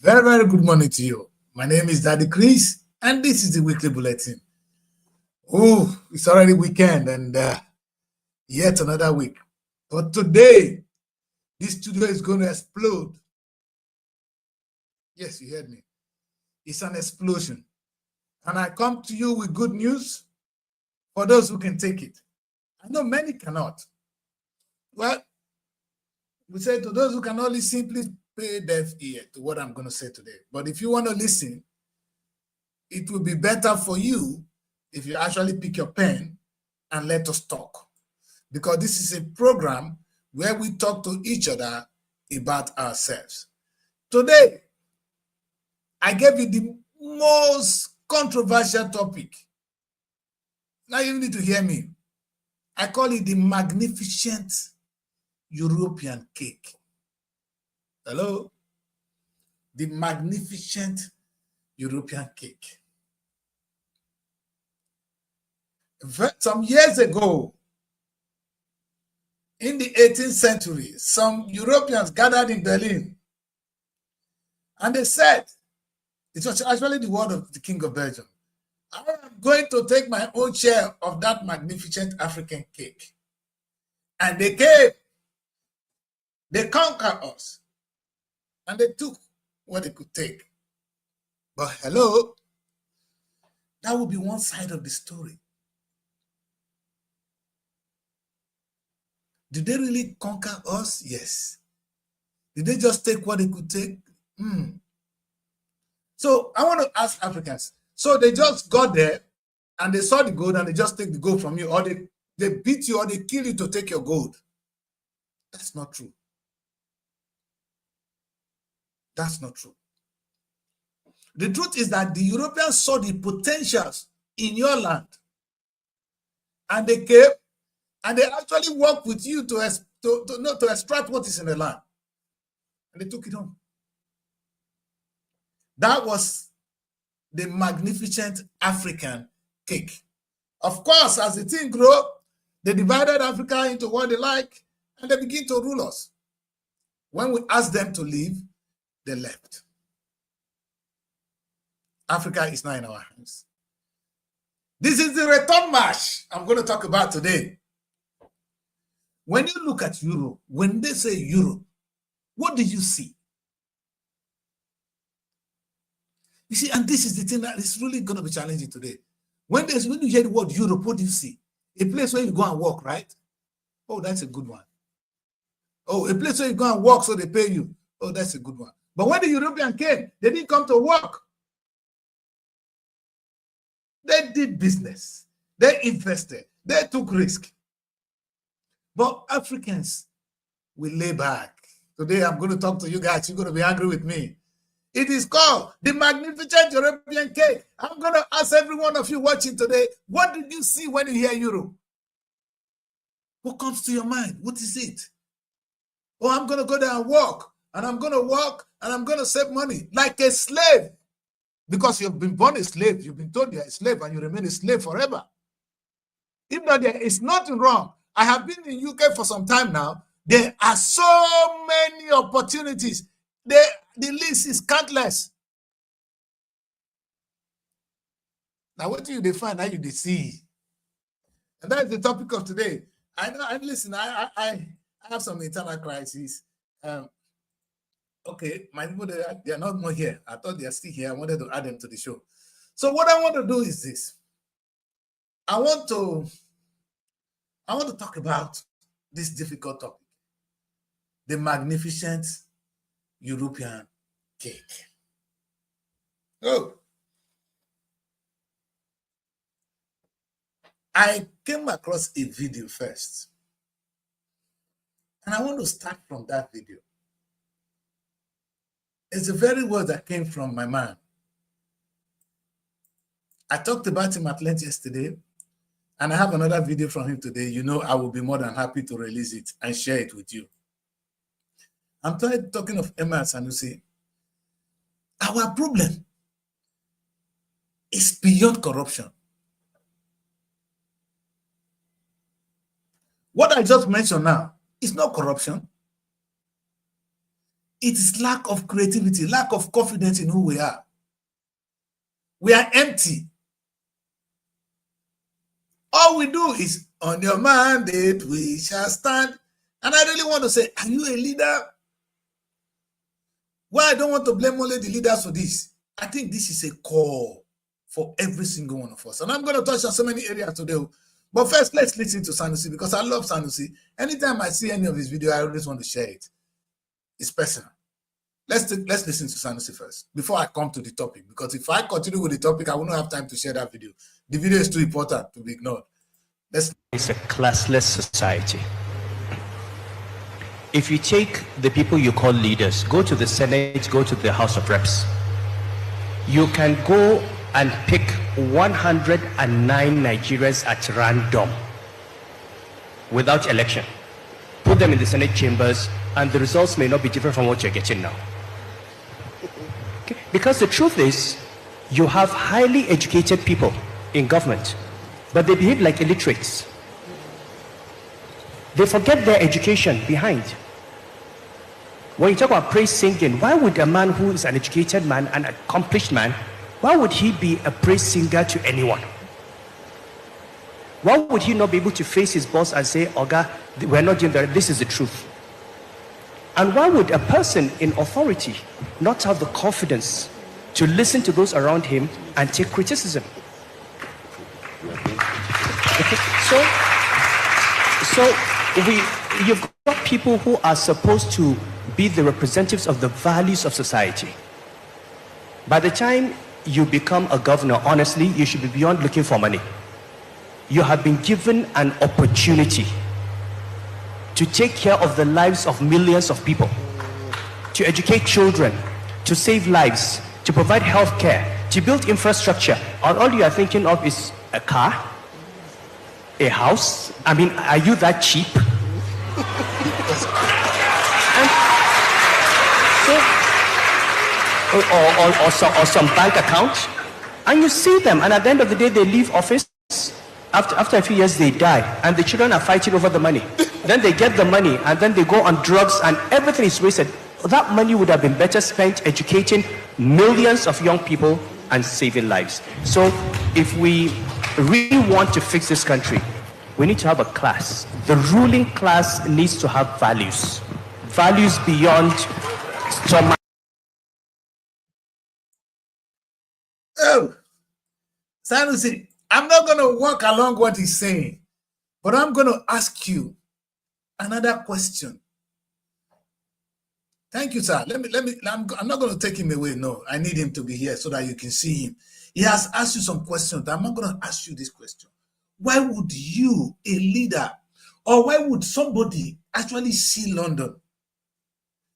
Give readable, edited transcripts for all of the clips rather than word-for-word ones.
Very, very good morning to you. My name is Daddy Chris, and this is the weekly bulletin. Oh, it's already weekend and yet another week. But today, this studio is going to explode. Yes, you heard me. It's an explosion. And I come to you with good news for those who can take it. I know many cannot. Well, we say to those who can only simply pay deaf ear to what I'm going to say today. But if you want to listen, it will be better for you if you actually pick your pen and let us talk. Because this is a program where we talk to each other about ourselves. Today, I gave you the most controversial topic. Now you need to hear me. I call it the magnificent European cake. Hello? The magnificent European cake. Some years ago, in the 18th century, some Europeans gathered in Berlin and they said, it was actually the word of the King of Belgium, I am going to take my own share of that magnificent African cake. And they came, they conquered us, and they took what they could take. But hello, that would be one side of the story. Did they really conquer us? Yes. Did they just take what they could take? So I want to ask Africans. So they just got there and they saw the gold and they just take the gold from you, or they beat you or they kill you to take your gold. That's not true. That's not true. The truth is that the Europeans saw the potentials in your land and they came and they actually worked with you to extract what is in the land. And they took it home. That was the magnificent African cake. Of course, as the thing grew, they divided Africa into what they like and they begin to rule us. When we asked them to leave, they left. Africa is now in our hands. This is the return march I'm going to talk about today. When you look at Europe, when they say Europe, what do you see? You see, and this is the thing that is really going to be challenging today. When you hear the word Europe, what do you see? A place where you go and work, right? Oh, that's a good one. Oh, a place where you go and work so they pay you. Oh, that's a good one. But when the European came, they didn't come to work. They did business. They invested. They took risk. But Africans will lay back. Today, I'm going to talk to you guys. You're going to be angry with me. It is called the magnificent European cake. I'm going to ask every one of you watching today, what did you see when you hear Europe? What comes to your mind? What is it? Oh, I'm going to go there and work. And I'm going to work and I'm going to save money like a slave. Because you've been born a slave. You've been told you're a slave and you remain a slave forever. If not, there is nothing wrong. I have been in UK for some time now. There are so many opportunities. The list is countless. Now, what do you define? How you see? And that is the topic of today. I know. And listen, I have some internal crises. Okay, my people, they are not more here. I thought they are still here. I wanted to add them to the show. So what I want to do is this. I want to talk about this difficult topic, the magnificent European cake. Oh, I came across a video first, and I want to start from that video. It's the very word that came from my man. I talked about him at length yesterday, and I have another video from him today. You know, I will be more than happy to release it and share it with you. I'm talking of Emma Sanusi. Our problem is beyond corruption. What I just mentioned now is not corruption. It is lack of creativity, lack of confidence in who we are. We are empty. All we do is, on your mandate, we shall stand. And I really want to say, are you a leader? Well, I don't want to blame only the leaders for this. I think this is a call for every single one of us. And I'm going to touch on so many areas today. But first, let's listen to Sanusi, because I love Sanusi. Anytime I see any of his video, I always want to share it. It's personal. Let's listen to Sanusi first before I come to the topic, because if I continue with the topic, I will not have time to share that video. The video is too important to be ignored. It's a classless society. If you take the people you call leaders, go to the Senate, go to the House of Reps, you can go and pick 109 Nigerians at random without election. Put them in the Senate chambers, and the results may not be different from what you're getting now. Okay? Because the truth is, you have highly educated people in government, but they behave like illiterates. They forget their education behind. When you talk about praise singing, why would a man who is an educated man, an accomplished man, why would he be a praise singer to anyone? Why would he not be able to face his boss and say, Oga, we're not doing that, this is the truth? And why would a person in authority not have the confidence to listen to those around him and take criticism? Okay. So you've got people who are supposed to be the representatives of the values of society. By the time you become a governor, honestly, you should be beyond looking for money. You have been given an opportunity to take care of the lives of millions of people, to educate children, to save lives, to provide health care, to build infrastructure. And all you are thinking of is a car, a house. I mean, are you that cheap? Or some bank account, and you see them, and at the end of the day they leave office. After a few years they die, and the children are fighting over the money. Then they get the money, and then they go on drugs, and everything is wasted. That money would have been better spent educating millions of young people and saving lives. So if we really want to fix this country, we need to have a class. The ruling class needs to have values beyond some. Oh, Sanusi, I'm not going to walk along what he's saying, but I'm going to ask you another question. Thank you, sir. I'm not going to take him away. No, I need him to be here so that you can see him. He has asked you some questions. I'm not going to ask you this question. Why would you, a leader, or why would somebody actually see London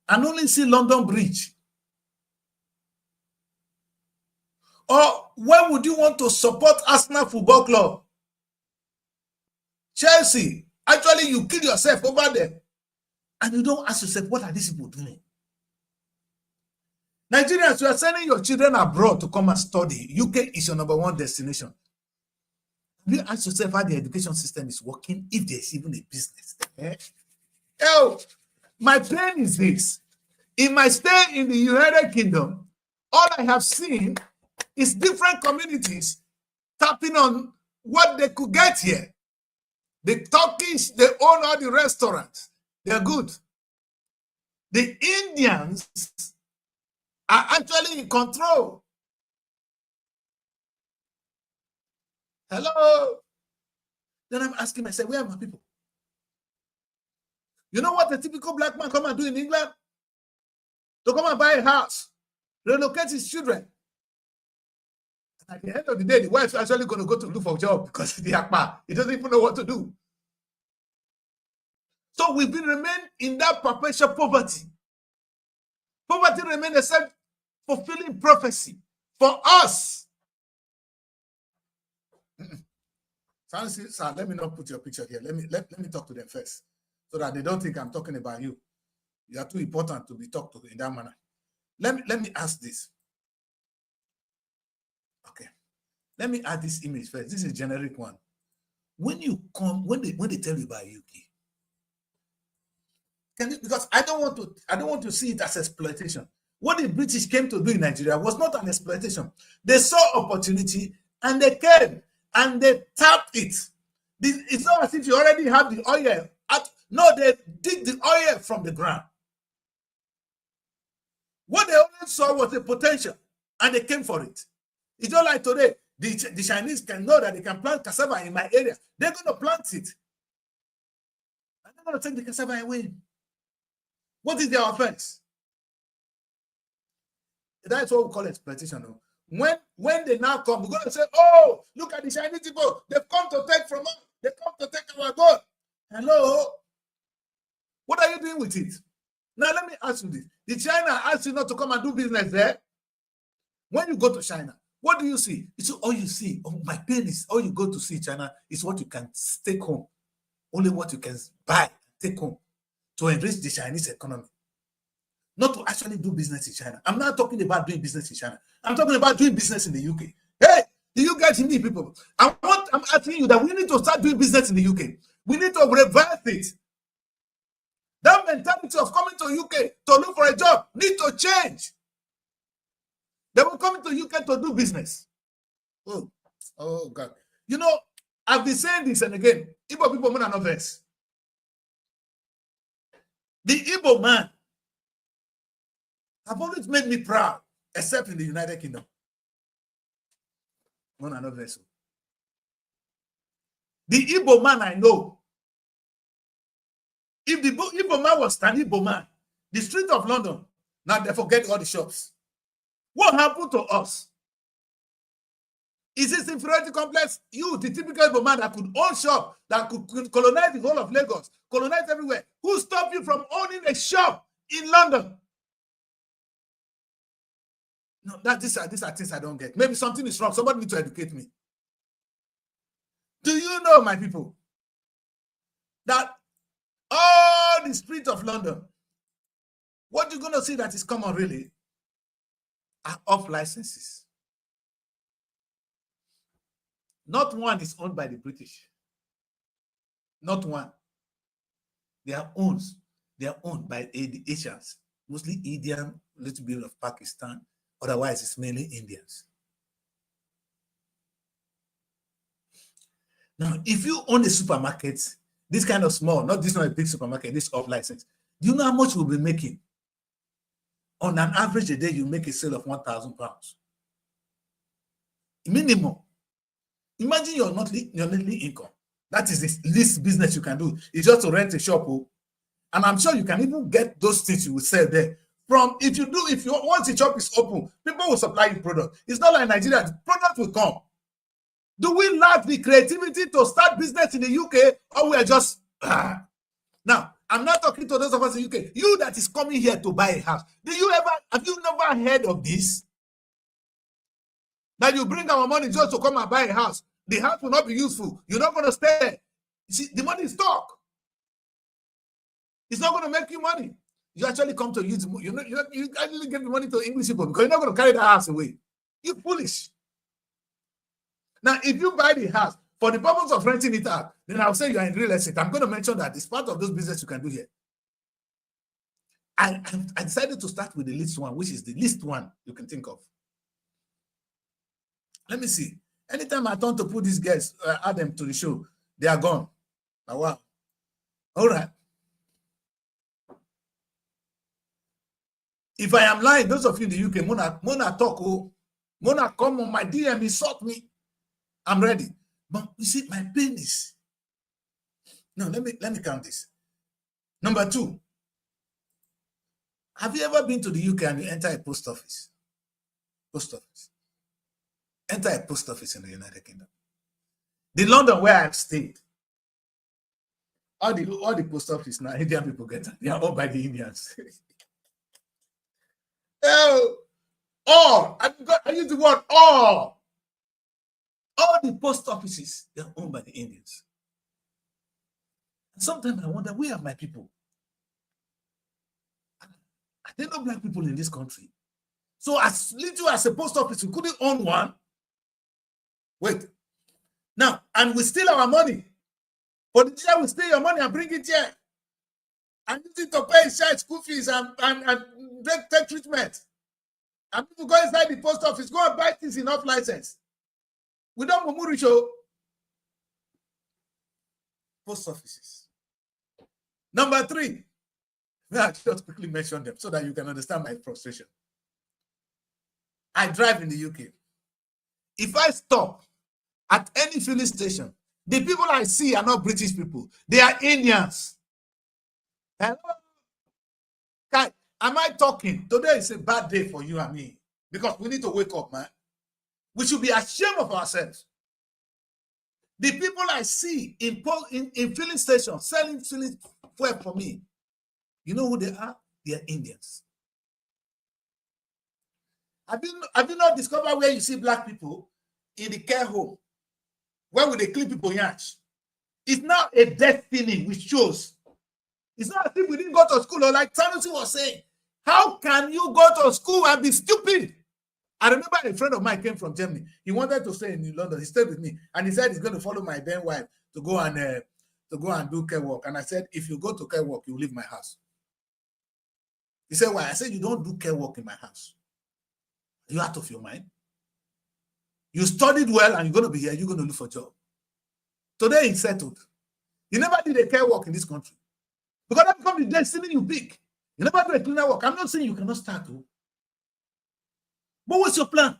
and only see London Bridge? Or why would you want to support Arsenal Football Club? Chelsea, actually you kill yourself over there. And you don't ask yourself, what are these people doing? Nigerians, you are sending your children abroad to come and study. UK is your #1 destination. You ask yourself how the education system is working, if there's even a business there. Oh, my pain is this. In my stay in the United Kingdom, all I have seen is different communities tapping on what they could get here. The Turkish, they own all the restaurants. They're good. The Indians are actually in control. Hello? Then I'm asking myself, where are my people? You know what a typical black man come and do in England? To come and buy a house, relocate his children. At the end of the day, the wife's actually going to go to look for a job because the akpa, he doesn't even know what to do. So we've been remain in that perpetual poverty. Poverty remains a self-fulfilling prophecy for us. Sir, let me not put your picture here. Let me talk to them first, so that they don't think I'm talking about you. You are too important to be talked to in that manner. Let me ask this. Okay. Let me add this image first. This is a generic one. When you come, when they tell you about UK, because I don't want to see it as exploitation. What the British came to do in Nigeria was not an exploitation. They saw opportunity and they came and they tapped it. It's not as if you already have the oil. No, they dig the oil from the ground. What they only saw was the potential and they came for it. It's not like today, the Chinese can know that they can plant cassava in my area. They're going to plant it. And they're going to take the cassava away. What is their offense? That's what we call exploitation. When they now come, we're going to say, oh, look at the Chinese people. They've come to take from us. They come to take our gold. Hello? What are you doing with it? Now, let me ask you this. Did China ask you not to come and do business there? When you go to China, what do you see? It's all you see. Oh, my pain is all you go to see China is what you can take home. Only what you can buy, take home to enrich the Chinese economy. Not to actually do business in China. I'm not talking about doing business in China. I'm talking about doing business in the UK. Hey, do you guys hear me, people? I'm asking you that we need to start doing business in the UK. We need to reverse it. That mentality of coming to UK to look for a job need to change. They will come to UK to do business. Oh God. You know, I've been saying this and again. Igbo people are not vex. The Igbo man have always made me proud, except in the United Kingdom. The Igbo man I know, if the Igbo man was an Igbo man, the street of London, now they forget all the shops. What happened to us? Is this inferiority complex? You, the typical Igbo man that could own shop, that could colonize the whole of Lagos, colonize everywhere. Who stopped you from owning a shop in London? No, these are things I don't get. Maybe something is wrong. Somebody needs to educate me. Do you know, my people, that all the streets of London, what you're going to see that is common really are off licenses. Not one is owned by the British. Not one. They are owned by the Asians, mostly Indian, a little bit of Pakistan. Otherwise, it's mainly Indians. Now, if you own a supermarket, this kind of small, not this one a big supermarket, this off license, do you know how much we'll be making? On an average a day, you make a sale of £1,000. Minimum. Imagine your monthly income. That is the least business you can do. It's just to rent a shop. And I'm sure you can even get those things you will sell there. Once the shop is open, people will supply you product. It's not like Nigeria, the product will come. Do we lack the creativity to start business in the UK, or we are just Now, I'm not talking to those of us in the UK. You that is coming here to buy a house. Have you never heard of this? That you bring our money just to come and buy a house. The house will not be useful. You're not going to stay there. You see, the money is stuck. It's not going to make you money. You actually come to use, you actually give the money to English people because you're not going to carry the house away. You're foolish. Now, if you buy the house for the purpose of renting it out, then I'll say you are in real estate. I'm going to mention that it's part of those business you can do here. I decided to start with the least one, which is the least one you can think of. Let me see. Anytime I turn to put these guys, add them to the show, they are gone. Oh, wow. All right. If I am lying, those of you in the UK, Mona talk, Mona come on my DM, insult me. I'm ready. But you see, my pain is. No, let me count this. Number 2. Have you ever been to the UK and you enter a post office? Post office. Enter a post office in the United Kingdom. The London where I've stayed, all the post office now, Indian people get, they are all by the Indians. I use the word all. All the post offices, they are owned by the Indians. And sometimes I wonder, where are my people? Are there no black people in this country? So as little as a post office, we couldn't own one. Wait. Now, and we steal our money. Politicians will steal your money and bring it here. and use it to pay his child school fees and take treatment. And people go inside the post office, go and buy things in off license. We don't mumuru show post offices. Number 3, I'll just quickly mention them so that you can understand my frustration. I drive in the UK. If I stop at any filling station, the people I see are not British people. They are Indians. Hello? Am I talking? Today is a bad day for you and me because we need to wake up, man. We should be ashamed of ourselves. The people I see in filling stations selling filling fuel for me, you know who they are? They are Indians. Have you not discovered where you see black people in the care home? Where would they clean people yash? It's not a destiny which shows. It's not as if we didn't go to school, or like Sanusi was saying, how can you go to school and be stupid? I remember a friend of mine came from Germany. He wanted to stay in London. He stayed with me, and he said he's going to follow my then wife to go and do care work. And I said, if you go to care work, you leave my house. He said, why? I said, you don't do care work in my house. Are you out of your mind? You studied well, and you're going to be here. You're going to look for a job. Today, he's settled. You never did a care work in this country. Because that becomes the destiny you pick. You never do a cleaner work. I'm not saying you cannot start. But what's your plan?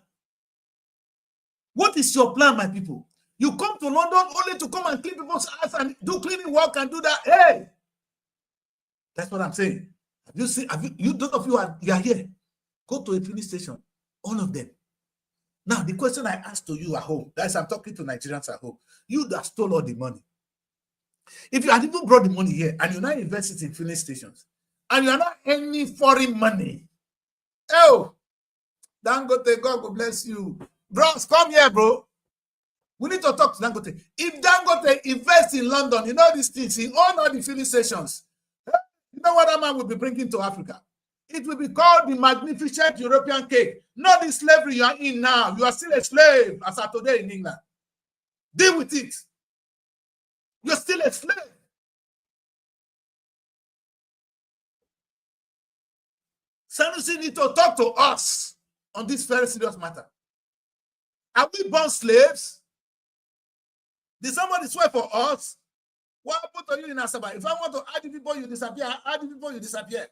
What is your plan, my people? You come to London only to come and clean people's ass and do cleaning work and do that. Hey! That's what I'm saying. Have you seen, those of you are here, go to a filling station, all of them. Now, the question I asked to you at home, that's I'm talking to Nigerians at home, you that stole all the money. If you had even brought the money here and you're not invested in filling stations and you're not any foreign money, oh, Dangote, God will bless you. Bros, come here, bro. We need to talk to Dangote. If Dangote invests in London, you know these things, he owns all the filling stations. You know what that man will be bringing to Africa? It will be called the magnificent European cake. Not the slavery you are in now. You are still a slave as of today in England. Deal with it. You're still a slave. Sanusi need to talk to us on this very serious matter. Are we born slaves? Did somebody swear for us? What happened to you in Asaba? If I want to add the people, you disappear. Add the people, you disappear.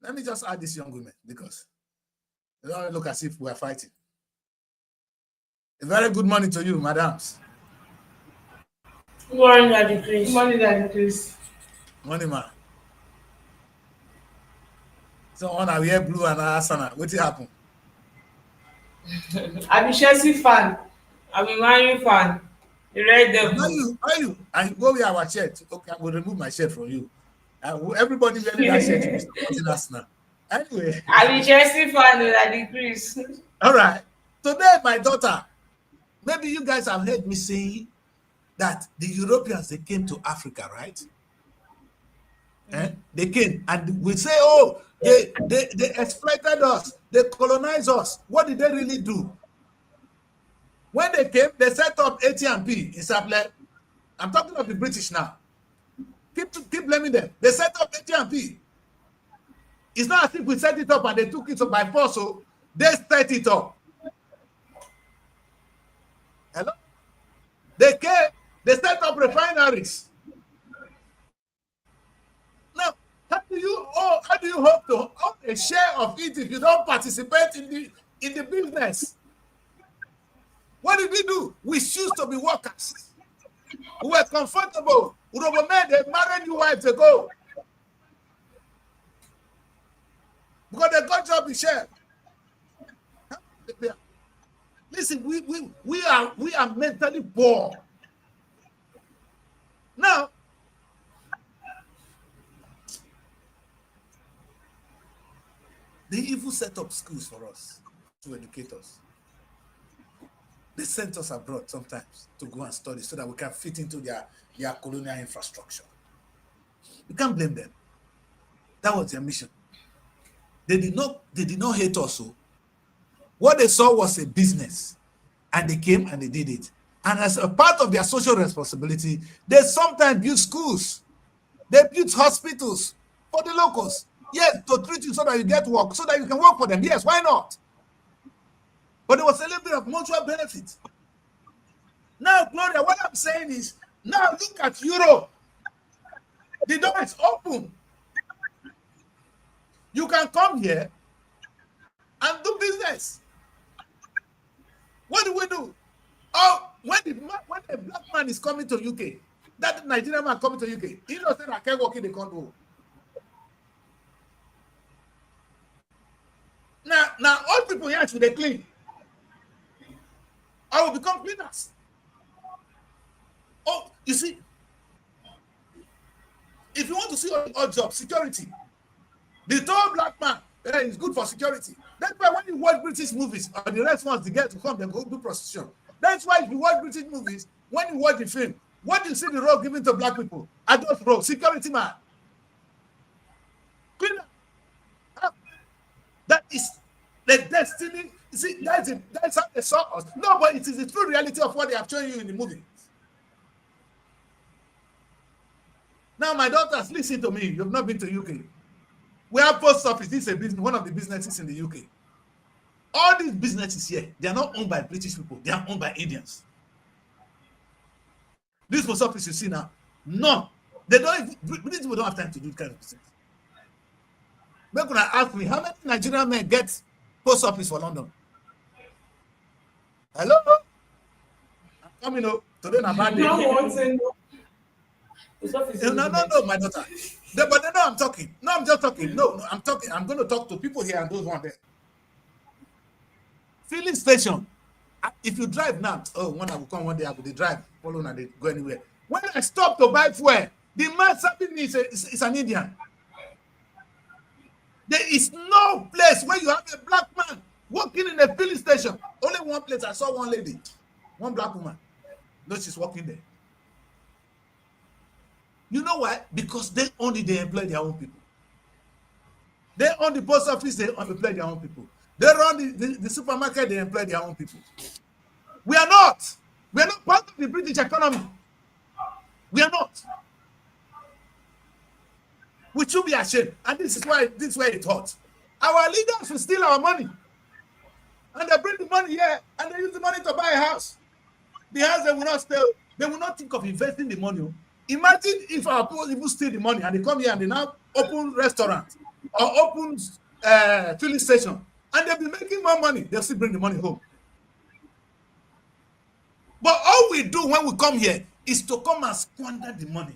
Let me just add this young woman because they don't look as if we are fighting. A very good morning to you, madams. Good morning, Daddy Chris. Good morning, Daddy Chris. Morning, ma. So on I wear blue and Asana. What did happen? I'm a Chelsea fan. I'm a Man U fan. The Red Devils. Are you? And you go wear our shirt. Okay, I will remove my shirt from you. Everybody wearing that shirt is supporting Arsenal. Anyway. I'm a Chelsea fan, Daddy Chris. All right. Today, my daughter, maybe you guys have heard me saying that the Europeans, they came to Africa, right? They came and we say, oh, they exploited us, they colonized us. What did they really do? When they came, they set up AT&P in Sapele. I'm talking of the British now. Keep blaming them. They set up AT&P. It's not as if we set it up and they took it up by force, so they set it up. Hello? They came, they set up refineries. Now, how do you hope to own a share of it if you don't participate in the business? What did we do? We choose to be workers. We were comfortable. We made a married wives ago. Because they got job in share. Listen, we are mentally poor. Now, they even set up schools for us to educate us. They sent us abroad sometimes to go and study so that we can fit into their colonial infrastructure. You can't blame them. That was their mission. They did not hate us. So what they saw was a business, and they came and they did it. And as a part of their social responsibility, they sometimes build schools. They built hospitals for the locals. Yes, to treat you so that you get work, so that you can work for them. Yes, why not? But there was a little bit of mutual benefit. Now, Gloria, what I'm saying is, now look at Europe. The door is open. You can come here and do business. What do we do? Oh, when a black man is coming to UK, that Nigerian man coming to UK, he knows that I can't work in the country. Now all people here should they clean. I will become cleaners. Oh, you see, if you want to see odd job, security, the tall black man is good for security. That's why when you watch British movies, or the rest ones, they get to come, they go do prostitution. That's why if you watch British movies, when you watch the film, what do you see the role given to black people? Adult role, security man. Cleaner. That is the destiny. You see, that's how they saw us. No, but it is the true reality of what they have shown you in the movie. Now, my daughters, listen to me. You've not been to UK. We have post office. This is a business, one of the businesses in the UK. All these businesses here, they are not owned by British people. They are owned by Indians. This post office you see now, no, they don't. British people don't have time to do this kind of business. When I ask me, how many Nigerian men get post office for London? Hello? I'm coming up. Today na bad day. No, my daughter. But they know I'm talking. No, I'm just talking. No, I'm talking. I'm going to talk to people here and those one there. Filling station. If you drive now, when I will come one day, I will drive, follow and they go anywhere. When I stop to buy fuel, the man serving me is an Indian. There is no place where you have a black man working in a filling station. Only one place. I saw one lady, one black woman. No, she's working there. You know why? Because they employ their own people. They own the post office, they employ their own people. They run the supermarket, they employ their own people. We are not part of the British economy. We are not. We should be ashamed. And this is where it hurts. Our leaders will steal our money. And they bring the money here and they use the money to buy a house. The house they will not steal. They will not think of investing the money. Imagine if our people steal the money and they come here and they now open restaurant or open filling station and they'll be making more money. They'll still bring the money home. But all we do when we come here is to come and squander the money.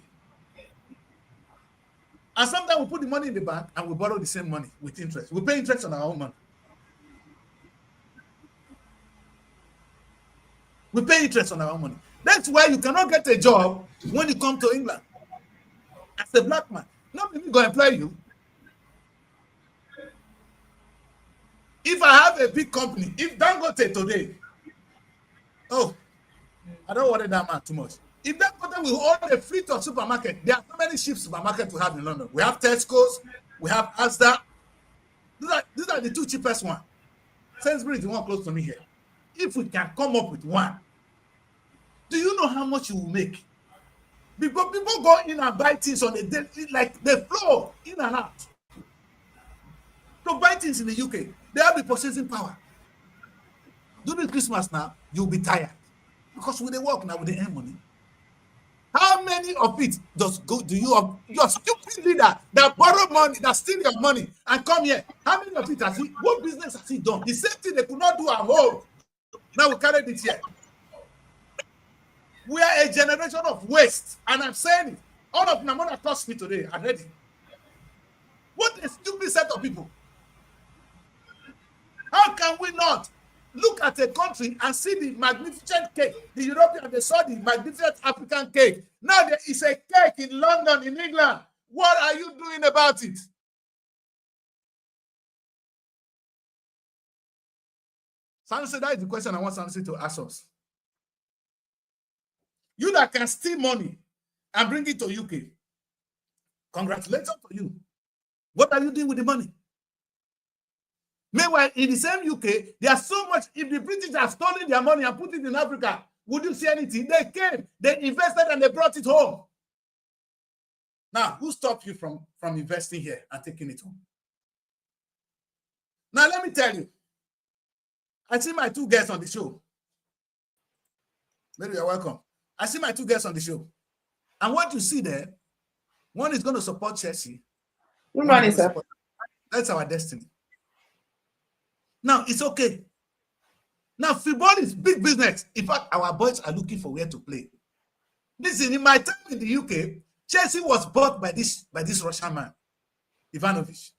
And sometimes we put the money in the bank and we borrow the same money with interest. We pay interest on our own money. We pay interest on our own money. That's why you cannot get a job when you come to England as a black man. Nobody going to employ you. If I have a big company, if Dangote today, I don't worry that man too much. If Dangote will own a fleet of supermarket, there are so many cheap supermarkets we have in London. We have Tesco's, we have Asda. These are the two cheapest ones. Sainsbury's is the one close to me here. If we can come up with one, do you know how much you will make? Because people go in and buy things on a day, like they flow in and out. To buy things in the UK, they have the purchasing power. During Christmas now, you'll be tired. Because when they work now, with the earn money. How many of it do you, your stupid leader that borrow money, that steal your money and come here? How many of it what business has he done? The same thing they could not do at home. Now we carried it here. We are a generation of waste. And I'm saying it. All of them that touched me today are ready. What a stupid set of people. How can we not look at a country and see the magnificent cake? The Europeans, they saw the magnificent African cake. Now there is a cake in London, in England. What are you doing about it? Sanusi, that is the question I want Sanusi to ask us. You that can steal money and bring it to UK, congratulations to you. What are you doing with the money? Meanwhile, in the same UK, there's so much. If the British have stolen their money and put it in Africa, would you see anything? They came, they invested, and they brought it home. Now, who stopped you from investing here and taking it home? Now, let me tell you, I see my two guests on the show. Maybe you're welcome. I see my two guests on the show. And what you see there, one is going to support Chelsea. Good morning, sir. That's our destiny. Now, it's okay. Now, football is big business. In fact, our boys are looking for where to play. Listen, in my time in the UK, Chelsea was bought by this Russian man, Ivanovic.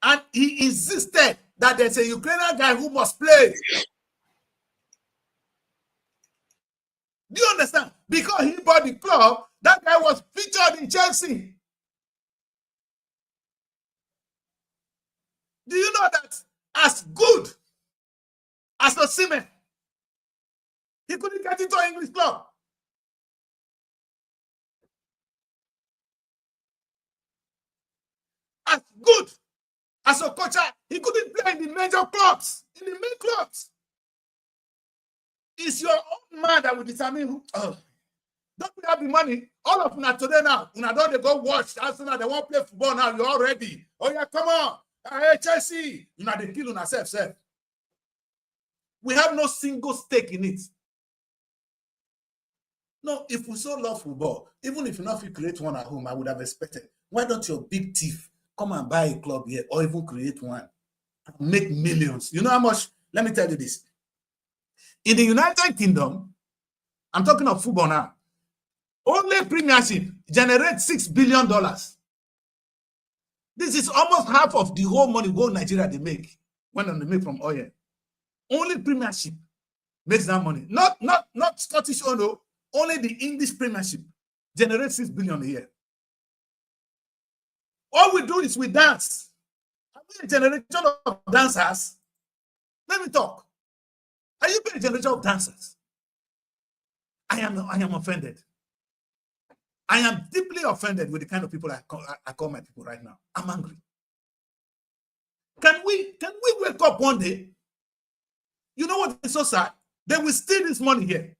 And he insisted that there's a Ukrainian guy who must play. Do you understand? Because he bought the club, that guy was featured in Chelsea. Do you know that as good as Osimhen, he couldn't get into an English club? As good as Okocha, he couldn't play in the major clubs, in the main clubs. It's your own man that will determine who. Oh, don't we have the money? All of them today now. Una don't they go watch Arsenal? They won't play football now. You're all ready. Oh yeah, come on. Hey, Chelsea. You know they kill on ourselves. We have no single stake in it. No, if we so love football, even if you not create one at home, I would have expected. Why don't your big thief come and buy a club here or even create one and make millions? You know how much? Let me tell you this. In the United Kingdom, I'm talking of football now, only Premiership generates $6 billion. This is almost half of the whole money whole Nigeria they make when they make from oil. Only Premiership makes that money. Not Scottish oil, only the English Premiership generates $6 billion a year. All we do is we dance. Are we a generation of dancers? Let me talk. Are you a generation of dancers? I am offended. I am deeply offended with the kind of people I call my people right now. I'm angry. Can we wake up one day? You know what is so sad? They will steal this money here.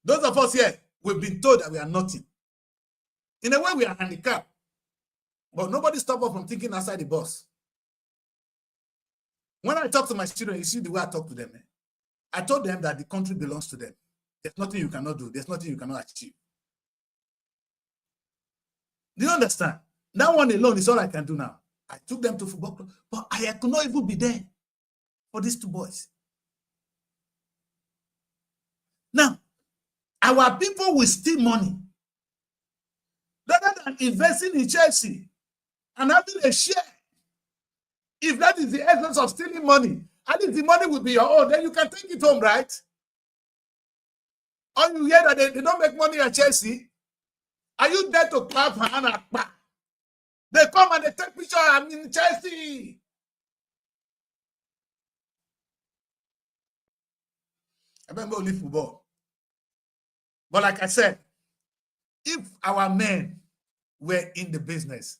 Those of us here, we've been told that we are nothing. In a way, we are handicapped. But nobody stops us from thinking outside the box. When I talk to my children, you see the way I talk to them. I told them that the country belongs to them. There's nothing you cannot do. There's nothing you cannot achieve. Do you understand? That one alone is all I can do now. I took them to football club, but I could not even be there for these two boys. Now, our people will steal money rather than investing in Chelsea and having a share. If that is the essence of stealing money, at least the money will be your own, then you can take it home, right? Or you hear that they don't make money at Chelsea? Are you there to clap hand and clap? They come and they take picture. I'm in Chelsea. I remember only football. But like I said, if our men were in the business,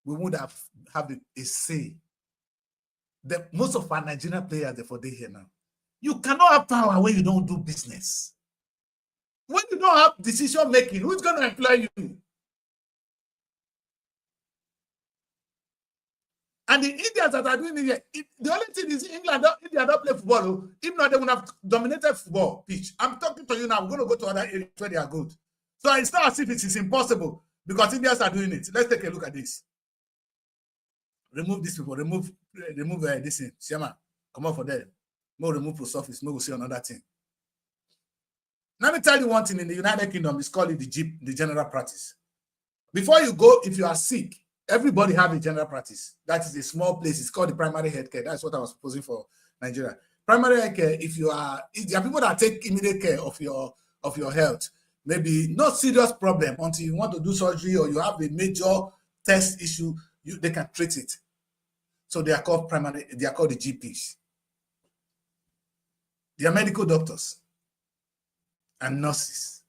we would have a say. Most of our Nigerian players, therefore, they here now. You cannot have power when you don't do business. When you don't have decision making, who's going to employ you? And the Indians that are doing it here, the only thing is India don't play football. If not, they would have dominated football pitch. I'm talking to you now. We're going to go to other areas where they are good. So it's not as if it is impossible because Indians are doing it. Let's take a look at this. Remove these people. Remove this thing. Shema, come on for them. More remove post office. More will see another thing. Let me tell you one thing. In the United Kingdom, it's called the general practice. Before you go, if you are sick, everybody have a general practice. That is a small place. It's called the primary healthcare. That's what I was proposing for Nigeria. Primary healthcare, if there are people that take immediate care of your health, maybe not serious problem until you want to do surgery or you have a major test issue, they can treat it. So they are called they are called the GPs. They are medical doctors and nurses.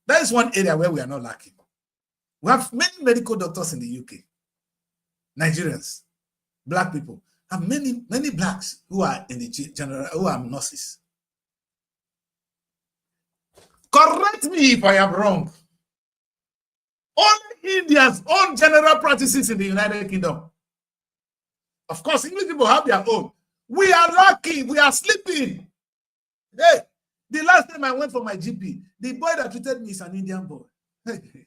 That is one area where we are not lacking. We have many medical doctors in the UK, Nigerians, black people, and many blacks who are in the general, who are nurses. Correct me if I am wrong. Only Indians own general practices in the United Kingdom. Of course, English people have their own. We are lucky. We are sleeping. Hey, the last time I went for my GP, the boy that treated me is an Indian boy. Okay,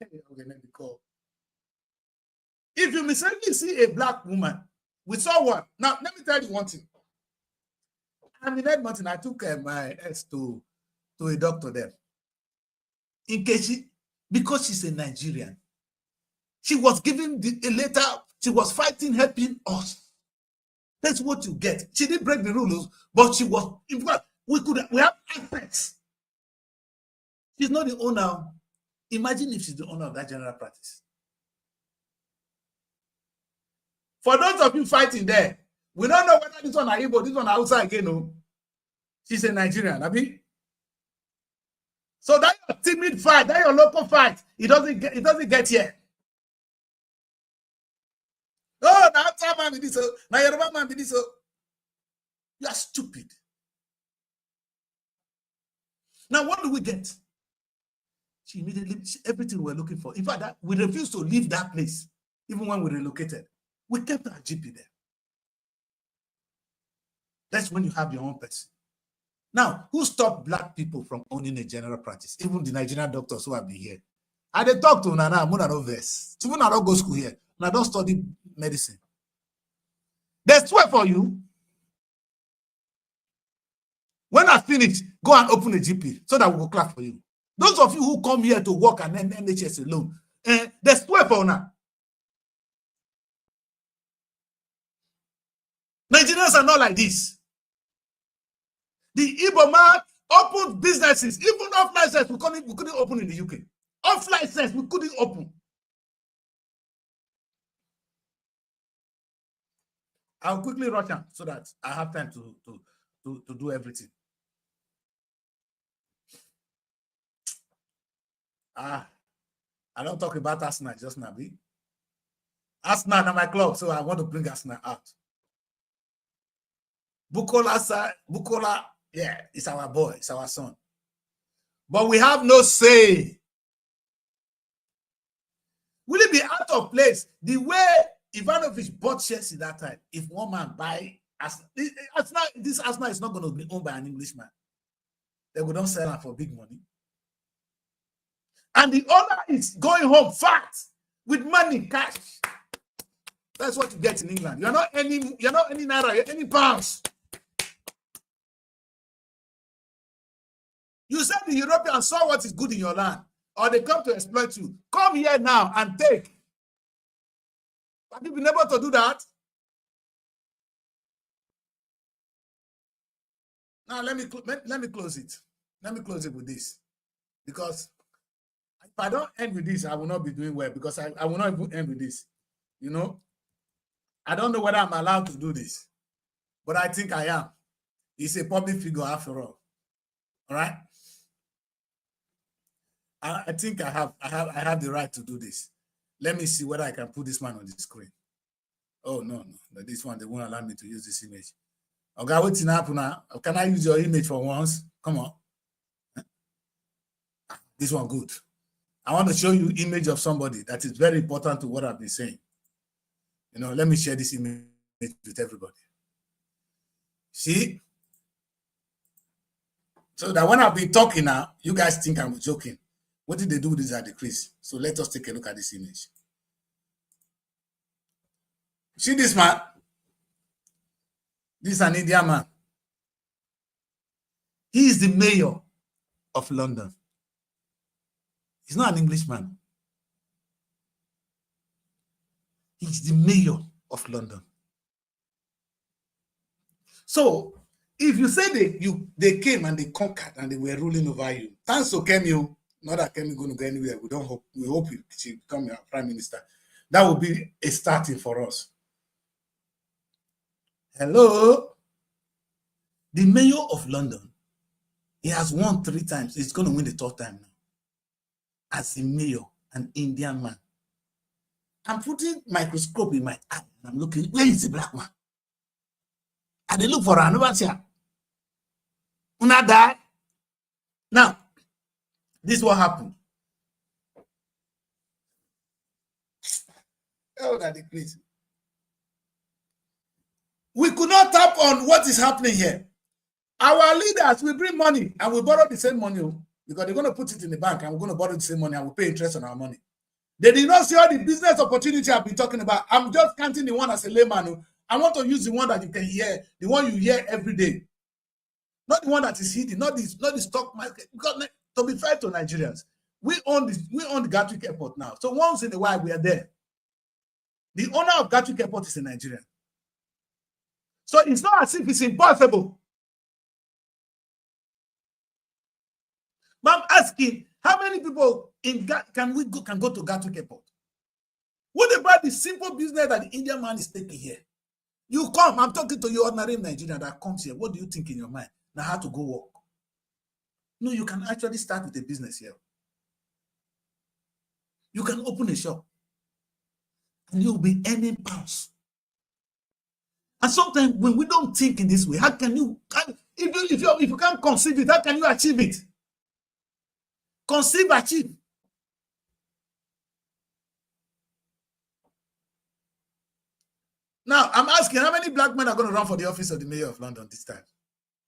let me call. If you mistakenly see a black woman, we saw one. Now, let me tell you one thing. I'm in Edmonton. I took my ex to a doctor there. In case because she's a Nigerian, she was giving a letter. She was fighting, helping us. That's what you get. She didn't break the rules, but she was. In fact, we have access. She's not the owner. Imagine if she's the owner of that general practice. For those of you fighting there, we don't know whether this one are Igbo, this one are outside again. No, she's a Nigerian. Abi. So that your timid fight, that your local fight, it doesn't get here. Oh, now Hausa man be this, now Yoruba man be this. You are stupid. Now what do we get? She immediately, everything we're looking for. In fact, we refused to leave that place, even when we relocated. We kept our GP there. That's when you have your own person. Now, who stopped black people from owning a general practice? Even the Nigerian doctors who have been here. I they talk to Nana, Muna no verse. Even I don't go school here. And I don't study medicine. There's 12 for you. When I finish, go and open a GP so that we will clap for you. Those of you who come here to work and then NHS alone, there's 12 for now. Nigerians are not like this. The Igbo man opened businesses, even off license, we couldn't open in the UK. Off license, we couldn't open. I'll quickly rush on so that I have time to do everything. I don't talk about Arsenal just now. Arsenal are my club, so I want to bring Arsenal out. Bukola, yeah, it's our boy, it's our son. But we have no say. Will it be out of place the way Ivanovic bought Chelsea that time? If one man buy Arsenal, this Arsenal is not going to be owned by an Englishman. They will not sell it for big money. And the owner is going home fat with money, cash. That's what you get in England. You're not any naira, you're any pounds. You said the Europeans saw what is good in your land, or they come to exploit you. Come here now and take. Have you been able to do that? Now let me close it. Let me close it with this, because if I don't end with this, I will not be doing well, because I will not even end with this. You know, I don't know whether I'm allowed to do this, but I think I am. It's a public figure after all. All right. I think I have the right to do this. Let me see whether I can put this man on the screen. Oh no, this one they won't allow me to use this image. Okay, what's in happen now? Can I use your image for once? Come on. This one good. I want to show you image of somebody that is very important to what I've been saying. You know, let me share this image with everybody. See? So that when I've been talking now, you guys think I'm joking. What did they do with this at the crease? So let us take a look at this image. See this man? This is an Indian man. He is the mayor of London. He's not an Englishman. He's the mayor of London. So, if you say they came and they conquered and they were ruling over you, thanks to Kemi, not that Kemi going to go anywhere. We hope she become our prime minister. That will be a starting for us. Hello, the mayor of London. He has won 3 times. He's going to win the 3rd time now. As a mayor, an Indian man. I'm putting microscope in my eye and I'm looking. Where is the black man? And they look for another chair. Una die. Now, this is what happened. Oh, that decrease. We could not tap on what is happening here. Our leaders will bring money and we borrow the same money because they're going to put it in the bank and we're going to borrow the same money and we'll pay interest on our money. They did not see all the business opportunity I've been talking about. I'm just counting the one as a layman. I want to use the one that you can hear, the one you hear every day. Not the one that is hidden, not the stock market. Because to be fair to Nigerians, we own the Gatwick Airport now. So once in a while we are there. The owner of Gatwick Airport is a Nigerian. So it's not as if it's impossible. But I'm asking, how many people can go to Gatwick Airport? What about the simple business that the Indian man is taking here? You come, I'm talking to you, ordinary Nigerian that comes here. What do you think in your mind? Now how to go work? No, you can actually start with a business here. You can open a shop and you'll be earning pounds. And sometimes when we don't think in this way, how can you, if you can't conceive it, how can you achieve it? Conceive, achieve. Now, I'm asking, how many black men are going to run for the office of the mayor of London this time?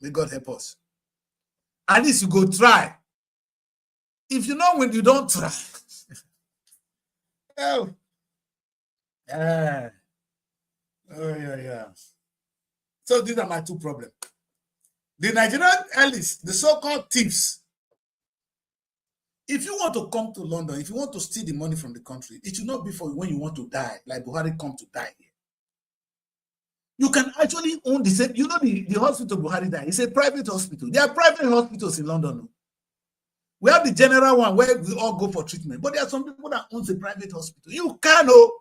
May God help us. At least you go try. If you know when you don't try. Oh, yeah. So these are my two problems. The Nigerian elites, the so-called thieves. If you want to come to London, if you want to steal the money from the country, it should not be for when you want to die, like Buhari come to die here. You can actually own the same, you know the hospital Buhari died, it's a private hospital. There are private hospitals in London. We have the general one where we all go for treatment, but there are some people that own a private hospital. You can know.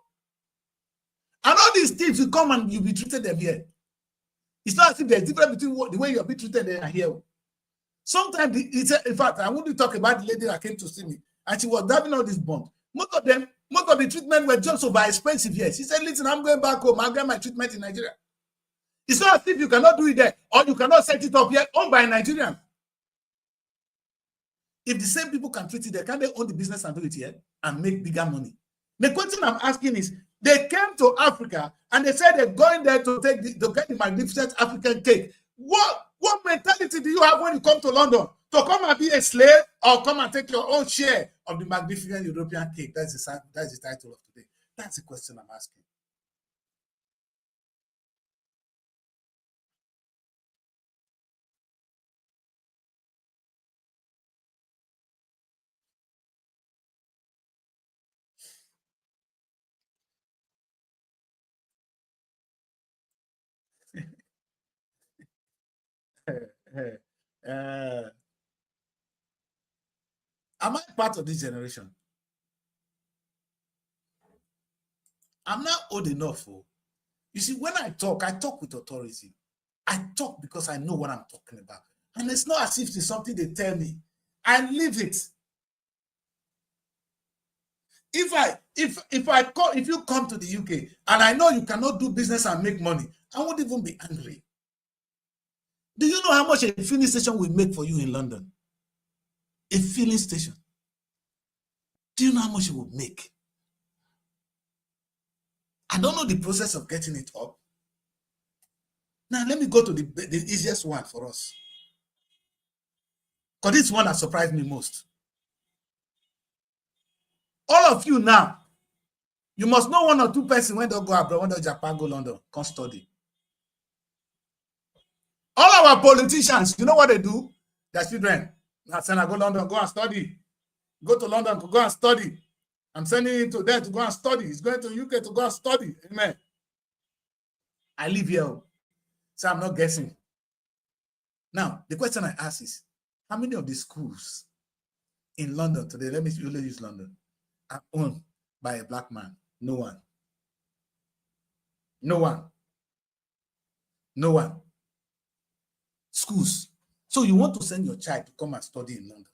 And all these things will come and you'll be treated them here. It's not as if there's a difference between the way you're being treated there and here. Sometimes, in fact, I want to talk about the lady that came to see me, and she was having all this bond. Most of the treatment were just over expensive here. She said, listen, I'm going back home. I'll get my treatment in Nigeria. It's not as if you cannot do it there, or you cannot set it up here, owned by a Nigerian. If the same people can treat it there, can they own the business and do it here and make bigger money? The question I'm asking is, they came to Africa and they said they're going there to get the magnificent African cake. What mentality do you have when you come to London? To come and be a slave or come and take your own share of the magnificent European cake? That's the title of today. That's the question I'm asking. Am I part of this generation? I'm not old enough. You see, when I talk with authority. I talk because I know what I'm talking about. And it's not as if it's something they tell me. I live it. If you come to the UK and I know you cannot do business and make money, I won't even be angry. Do you know how much a filling station will make for you in London? A filling station. Do you know how much it will make? I don't know the process of getting it up. Now, let me go to the easiest one for us. Because this one has surprised me most. All of you now, you must know one or two persons when they go abroad, when they Japan, go London, come study. All our politicians, you know what they do? Their children, I send I go London, go and study. Go to London to go and study. I'm sending him to there to go and study. He's going to UK to go and study. Amen. I live here, so I'm not guessing. Now, the question I ask is, how many of the schools in London today, let me only use London, are owned by a black man? No one. No one. No one. Schools. So you want to send your child to come and study in London.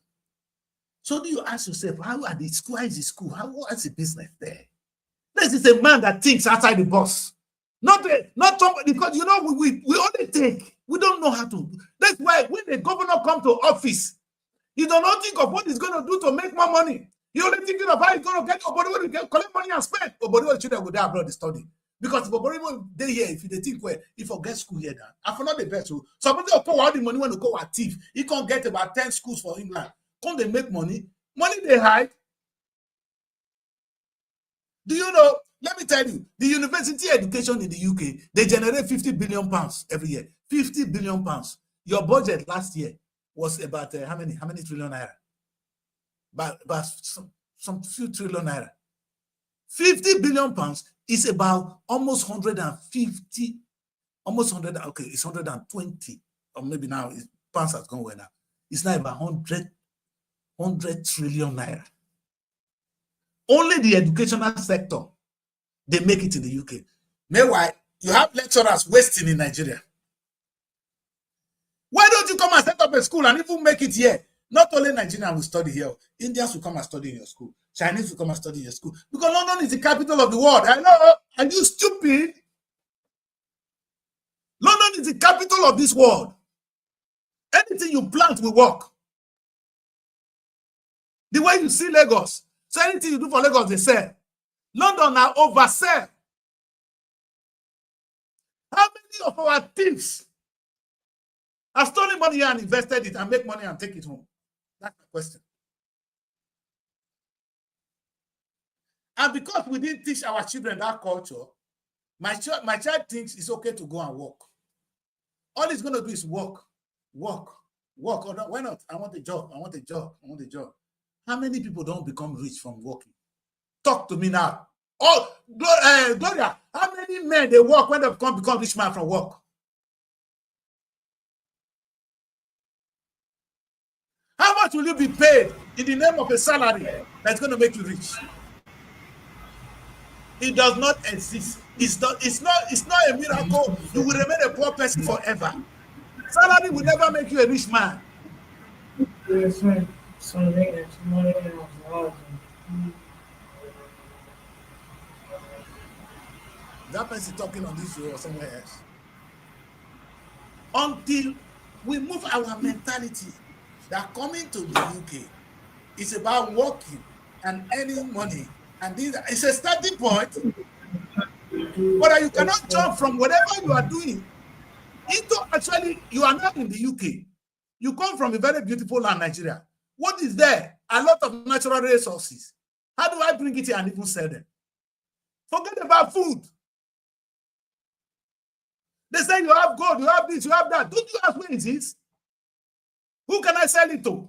So do you ask yourself, how are the school? How is the school? What's the business there? This is a man that thinks outside the box. Not somebody, because you know we only think. We don't know how to. That's why when the governor comes to office, he does not think of what he's going to do to make more money. You're only thinking of how you're going to get Oboriwo to get collect money and spend. Oboriwo children go there abroad to study. Because if Oboriwo they here, if they think well, if I get school here, I for not the best. So somebody will pour all the money when they go at thief. He can't get about 10 schools for England. Can't they make money? Money they hide. Do you know? Let me tell you, the university education in the UK, they generate 50 billion pounds every year. 50 billion pounds. Your budget last year was about how many trillion naira? But some few trillion naira. 50 billion pounds is about almost 150, almost 100. Okay, it's 120, or maybe now pounds has gone well now. It's now about 100 trillion naira. Only the educational sector, they make it in the UK. Meanwhile, you have lecturers wasting in Nigeria. Why don't you come and set up a school and even make it here? Not only Nigerians will study here, Indians will come and study in your school. Chinese will come and study in your school. Because London is the capital of the world. I know. Are you stupid? London is the capital of this world. Anything you plant will work. The way you see Lagos. So anything you do for Lagos, they sell. London now oversell. How many of our thieves have stolen money here and invested it and make money and take it home? That's the question. And because we didn't teach our children that culture, my child thinks it's okay to go and work. All he's going to do is work. Or not, why not? I want a job. How many people don't become rich from working? Talk to me now. Oh, Gloria, how many men they work when they become rich man from work? How much will you be paid in the name of a salary that's going to make you rich? It does not exist. It's not a miracle. You will remain a poor person forever. Salary will never make you a rich man. That person talking on this show or somewhere else. Until we move our mentality that coming to the UK is about working and earning money. And this it's a starting point. But you cannot jump from whatever you are doing into actually, you are not in the UK. You come from a very beautiful land, Nigeria. What is there? A lot of natural resources. How do I bring it here and even sell them? Forget about food. They say you have gold, you have this, you have that. Don't you ask where it is? Who can I sell it to?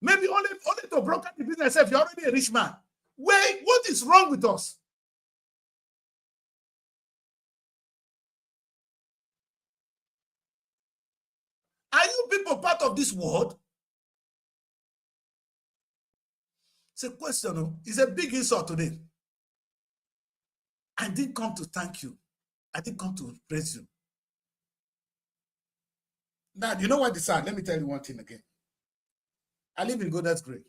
Maybe only to broker the business if you're already a rich man. Wait, what is wrong with us? Are you people part of this world? It's a question. It's a big insult today. I didn't come to thank you. I didn't come to praise you. Now, you know what is sad? Let me tell you one thing again. I live in Goddard's Grave.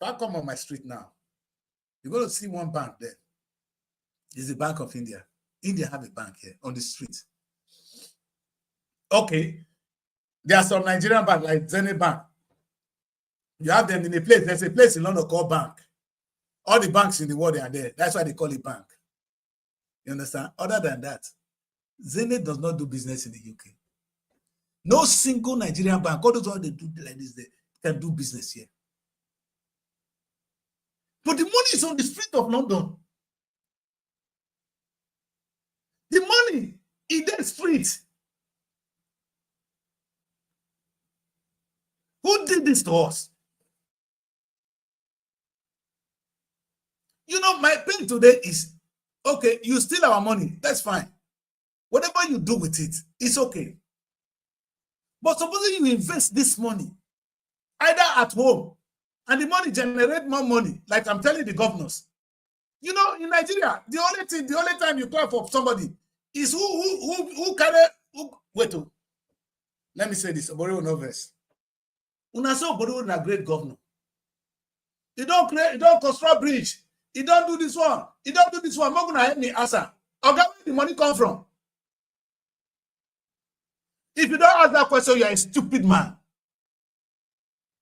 If I come on my street now, you're going to see one bank there. It's the Bank of India. India have a bank here on the street. Okay. There are some Nigerian banks like Zenith Bank. You have them in a place. There's a place in London called bank. All the banks in the world are there. That's why they call it bank. You understand? Other than that, Zenith does not do business in the UK. No single Nigerian bank, all those ones they do like this, they can do business here. But the money is on the street of London. The money in that street. Who did this to us? You know, my pain today is, okay, you steal our money. That's fine. Whatever you do with it, it's okay. But supposing you invest this money, either at home, and the money generate more money, like I'm telling the governors. You know, in Nigeria, the only time you clap for somebody is who wait. Let me say this, Oboriwo Novels. Una say Oboriwo na great governor. He don't construct bridge. He don't do this one. He don't do this one. More gonna help me answer. Okay, where the money come from? If you don't ask that question, you're a stupid man.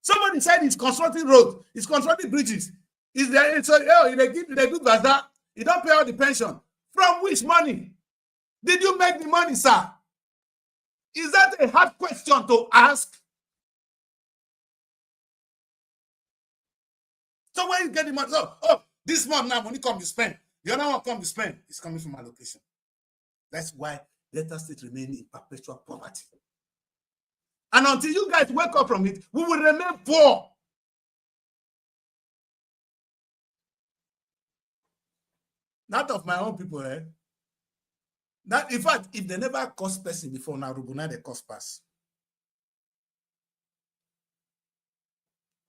Somebody said he's constructing roads, he's constructing bridges. Is there so they do bazaar, he don't pay all the pension. From which money? Did you make the money, sir? Is that a hard question to ask? So where you get the money? So, oh, this month now, money come you spend. The other one come you spend. It's coming from allocation. That's why Delta State remain in perpetual poverty. And until you guys wake up from it, we will remain poor. Not of my own people, eh? That, in fact, if they never cost person before, now Rubuna they cost pass.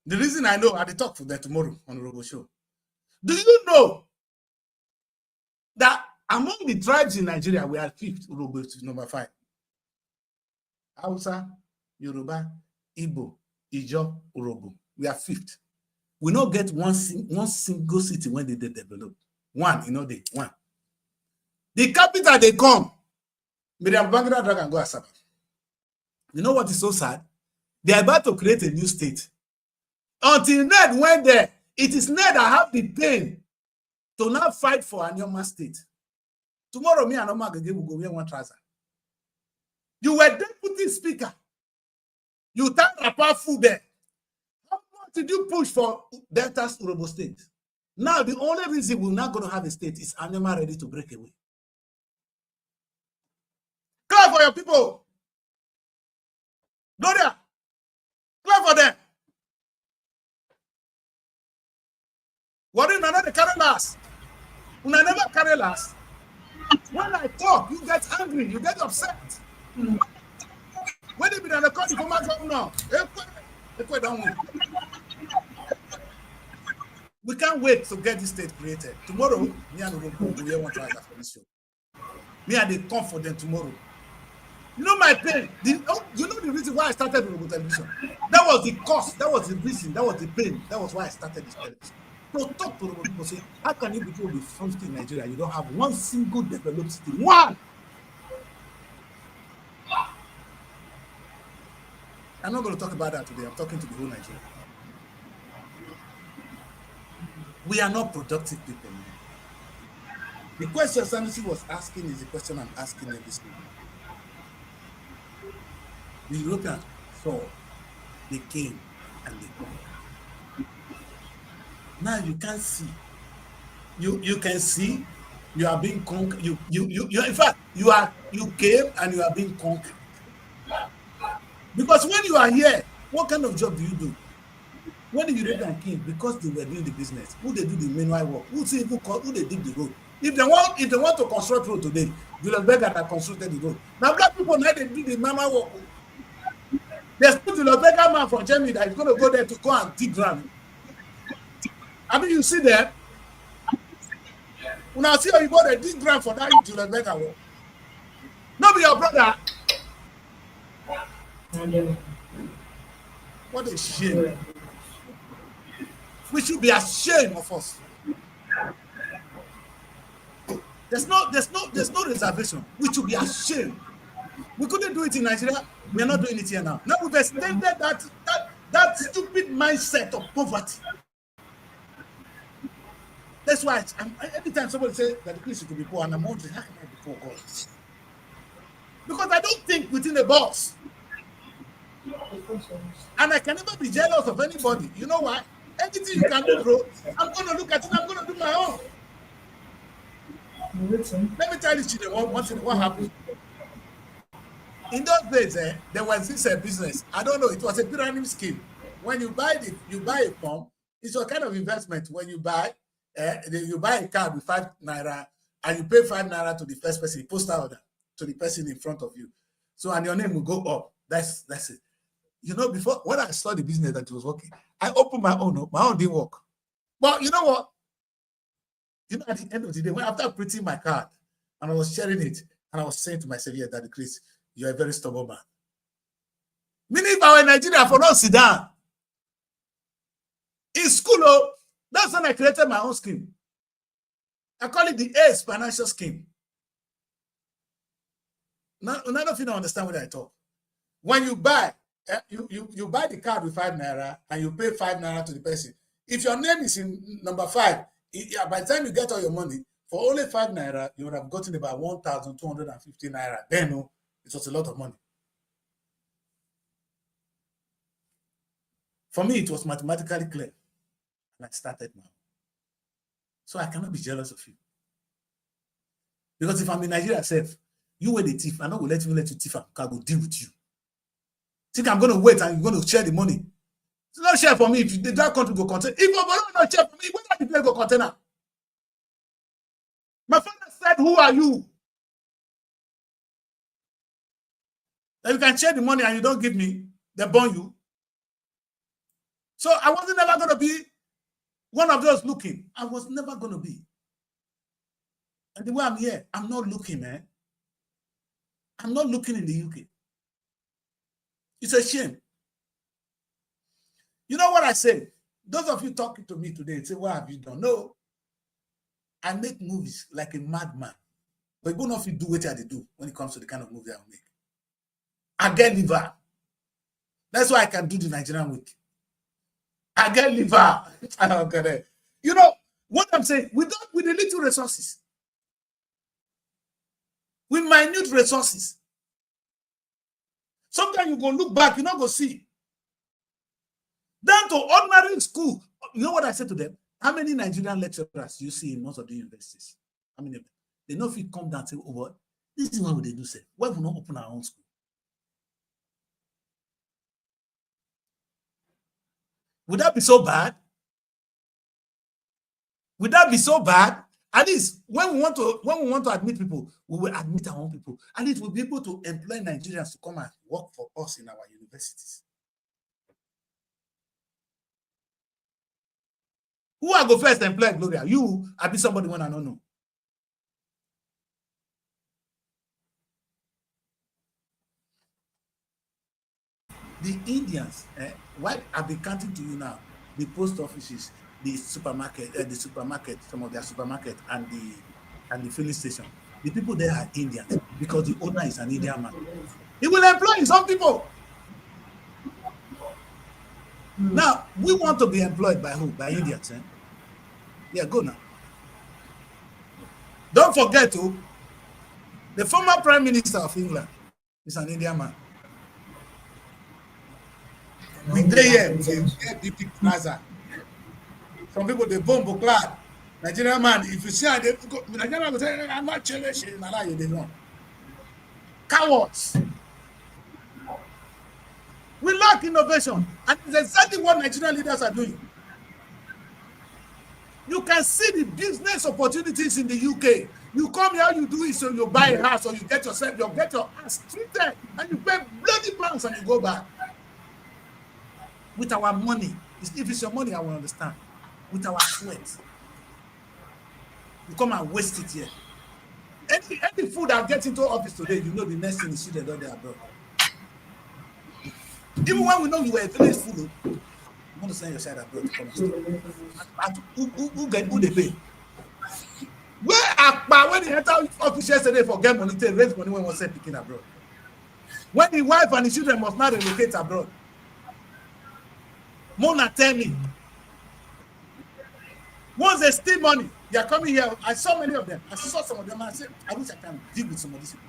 The reason I know, I will talk for them tomorrow on the Robo Show. Do you know that among the tribes in Nigeria, we are fifth, Robo number 5? Hausa, Yoruba, Igbo, Ijo, Urobo. We are fifth. We not get one single city when they develop. One, one. The capital they come, Miriam Bangla drag and go Asaba. You know what is so sad? They are about to create a new state. Until Ned went there, it is Ned that have the pain to now fight for a Anyoma state. Tomorrow, me and Oma will go wear one trouser. You were deputy speaker. You turned Rapa food there. How much did you push for Delta's Urobo state? Now, the only reason we're not going to have a state is Anyoma ready to break away. Clap for your people. Gloria, clap for them. What do you know? They carry last. You never carry last. When I talk, you get angry, you get upset. When they be on the court, you come out now. Don't win. We can't wait to get this state created. Tomorrow, me and Urobo will want to try that for this show. Me and they come for them tomorrow. You know my pain. You know the reason why I started Urobo television. That was the cost. That was the reason. That was the pain. That was why I started this television. So talk to Urobo people. Say, how can you people be first in Nigeria? You don't have one single developed city. One. I'm not going to talk about that today. I'm talking to the whole Nigeria. We are not productive people. The question Sanusi was asking is the question I'm asking every single day. The Europeans saw, they came and they conquered. Now you can't see. You can see you are being conquered. You in fact you came and you are being conquered. Because when you are here, what kind of job do you do? When the European came, because they were doing the business, who they do the manual work, who they dig the road. If they want to construct road today, Julius Berger that constructed the road. Now black people now they do the manual work. There's put Julius Berger man from Germany that is going to go there to go and dig ground. I mean, you see there. When I see how you go there, dig ground for that Julius Berger work. No, be your brother. What a shame. We should be ashamed of us. There's no reservation. We should be ashamed. We couldn't do it in Nigeria. We are not doing it here now. Now we've extended that stupid mindset of poverty. That's why every time somebody says that the Christian could be poor, and I'm wondering, how can I be poor, God? Because I don't think within the box. And I can never be jealous of anybody. You know why? Anything you can do, bro, I'm going to look at it, I'm going to do my own. Let me tell you, children, what happened. In those days, there was this business. I don't know, it was a pyramid scheme. When you buy a farm, it's a kind of investment. When you buy a car with 5 naira and you pay 5 naira to the first person, you post order to the person in front of you. So, and your name will go up. That's it. You know, before, when I saw the business that it was working, I opened my own didn't work. But you know what? You know, at the end of the day, when after printing my card and I was sharing it, and I was saying to myself, yeah, Daddy Chris, you're a very stubborn man. Meaning if I were in Nigeria, for not sit down. In school, that's when I created my own scheme. I call it the ACE financial scheme. None of you don't understand what I talk. When you buy, You buy the card with 5 naira and you pay 5 naira to the person. If your name is in number 5, by the time you get all your money, for only 5 naira, you would have gotten about 1,250 naira. Then it was a lot of money. For me, it was mathematically clear. And I started now. So I cannot be jealous of you. Because if I'm in Nigeria self, you were the thief, I'm not going to let you thief, I will deal with you. Think I'm going to wait and you're going to share the money. It's not share for me if that country go contain. If Obodo not share for me, where the place go container? My father said, who are you? That you can share the money and you don't give me, they burn you. So I wasn't never going to be one of those looking. I was never going to be. And the way I'm here, I'm not looking, man. I'm not looking in the UK. It's a shame. You know what I say? Those of you talking to me today say, what have you done? No. I make movies like a madman. But you don't do what I do when it comes to the kind of movie I make. I get liver. That's why I can do the Nigerian week. I get liver. You know what I'm saying? With the little resources. With minute resources. Sometimes you go look back, you're not going to see. Down to ordinary school. You know what I said to them? How many Nigerian lecturers you see in most of the universities? How many of them? They know if you come down and say, oh, what? This is what they do say. Why would we not open our own school? Would that be so bad? Would that be so bad? At least when we want to admit people, we will admit our own people. At least we'll be able to employ Nigerians to come and work for us in our universities. Who I go first employ, Gloria? You, I be somebody when I don't know. The Indians, why I've been counting to you now, the post offices, the supermarket, some of their supermarket, and the filling station. The people there are Indians because the owner is an Indian man. He will employ some people. Now, we want to be employed by who? By Indians. Yeah, go now. Don't forget, the former Prime Minister of England is an Indian man. We there, BP Plaza. Some people, they bomb clad. Nigerian man, if you see how they go, Nigerian will say, I'm not challenging, they know. Cowards. We lack innovation. And it's exactly what Nigerian leaders are doing. You can see the business opportunities in the UK. You come here, you do it, so you buy a house or you get your house treated and you pay bloody pounds and you go back. With our money. If it's your money, I will understand. With our sweat. You come and waste it here. Any food that gets into office today, you know the next thing is shit they there abroad. Even when we know you were a village food, you want to send your child abroad to come and who they pay? When he entered office yesterday for get money, they raise money when we send picking abroad. When the wife and the children must not relocate abroad. Mona tell me. Once they steal money, they are coming here. I saw many of them. I saw some of them. I said, I wish I can deal with some of these people.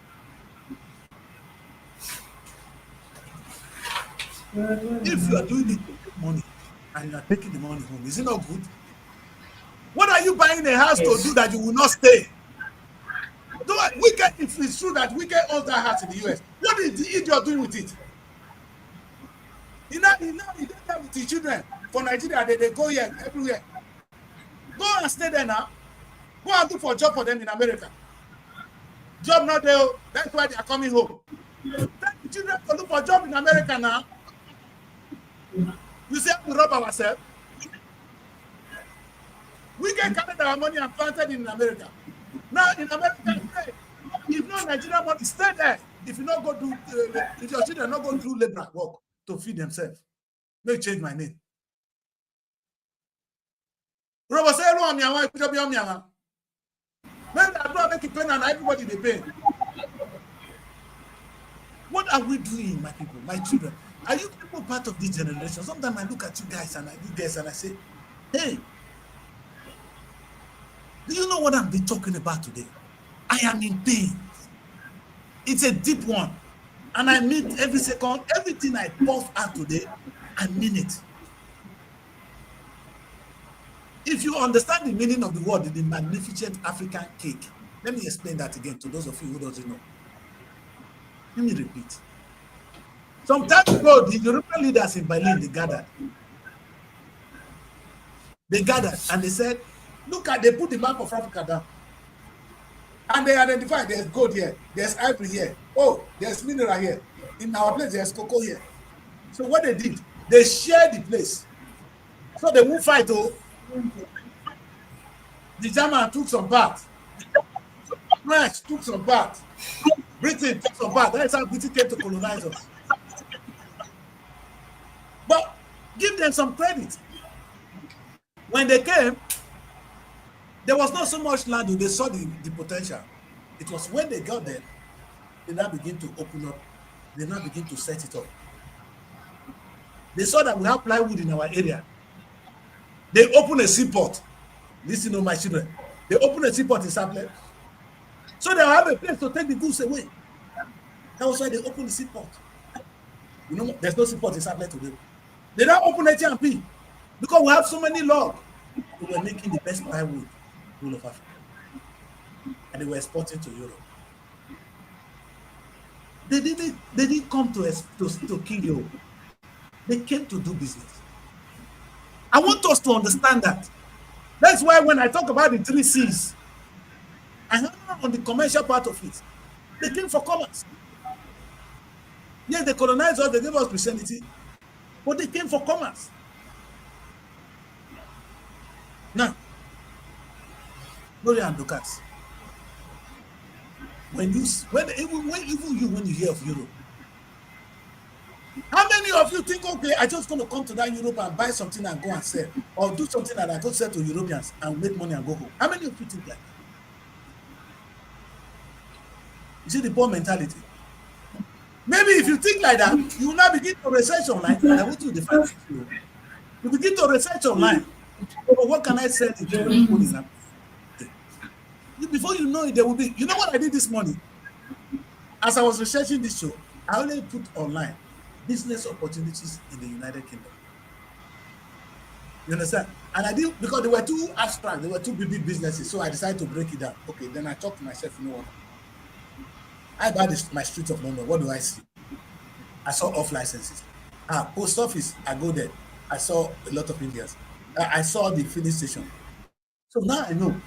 If you are doing it to make money and you are taking the money home, is it not good? What are you buying a house to do that you will not stay? If it's true that we get owns that house in the US, what is the idiot doing with it? He don't have with his children. For Nigeria, they go here everywhere. Go and stay there now. Go and look for a job for them in America. Job not there. That's why they are coming home. Tell the children to look for a job in America now. You say we rob ourselves. We can collect our money and plant it in America. Now in America, if no Nigerian money, stay there. If you not go do, if your children not go do labor work to feed themselves, may change my name. Robert say, "No, I'm your wife. Put up your man. Maybe I don't make it pain and everybody they pay." What are we doing, my people, my children? Are you people part of this generation? Sometimes I look at you guys and I say, hey, do you know what I've been talking about today? I am in pain. It's a deep one. And I mean every second, everything I puff out today, I mean it. If you understand the meaning of the word, the magnificent African cake, let me explain that again to those of you who doesn't know. Let me repeat. Some time ago, the European leaders in Berlin, they gathered. They gathered and they said, look at, they put the map of Africa down. And they identified there's gold here, there's ivory here, oh, there's mineral here. In our place, there's cocoa here. So what they did, they shared the place. So they won't fight. Oh, the German took some part. French took some part. Britain took some part. That's how Britain came to colonize us. But give them some credit. When they came, there was not so much land. They saw the potential. It was when they got there, they now begin to open up. They now begin to set it up. They saw that we have plywood in our area. They open a seaport. Listen to my children. They open a seaport in Saple. So they have a place to take the goods away. That was why they opened the seaport. You know, there's no seaport in Saple today. They don't open HMP because we have so many logs. We were making the best plywood all of Africa. And they were exporting to Europe. They didn't come to kill you. They came to do business. I want us to understand that. That's why when I talk about the 3 C's, I am on the commercial part of it. They came for commerce. Yes, they colonized us, they gave us Christianity, but they came for commerce. Now, Glory and Ducats. When you hear of Europe, how many of you think, okay, I just going to come to that Europe and buy something and go and sell, or do something that I go sell to Europeans and make money and go home? How many of you think like that? You see the poor mentality. Maybe if you think like that, you will not begin to research online. And I want you to define it. You begin to research online. Oh, what can I sell to people in before you know it, there will be. You know what I did this morning? As I was researching this show, I only put online business opportunities in the United Kingdom. You understand? And I did because they were too abstract, they were too big businesses. So I decided to break it down. Okay, then I talked to myself, you know what? I buy my streets of London. What do I see? I saw off licenses. Post office, I go there. I saw a lot of Indians. I saw the filling station. So now I know.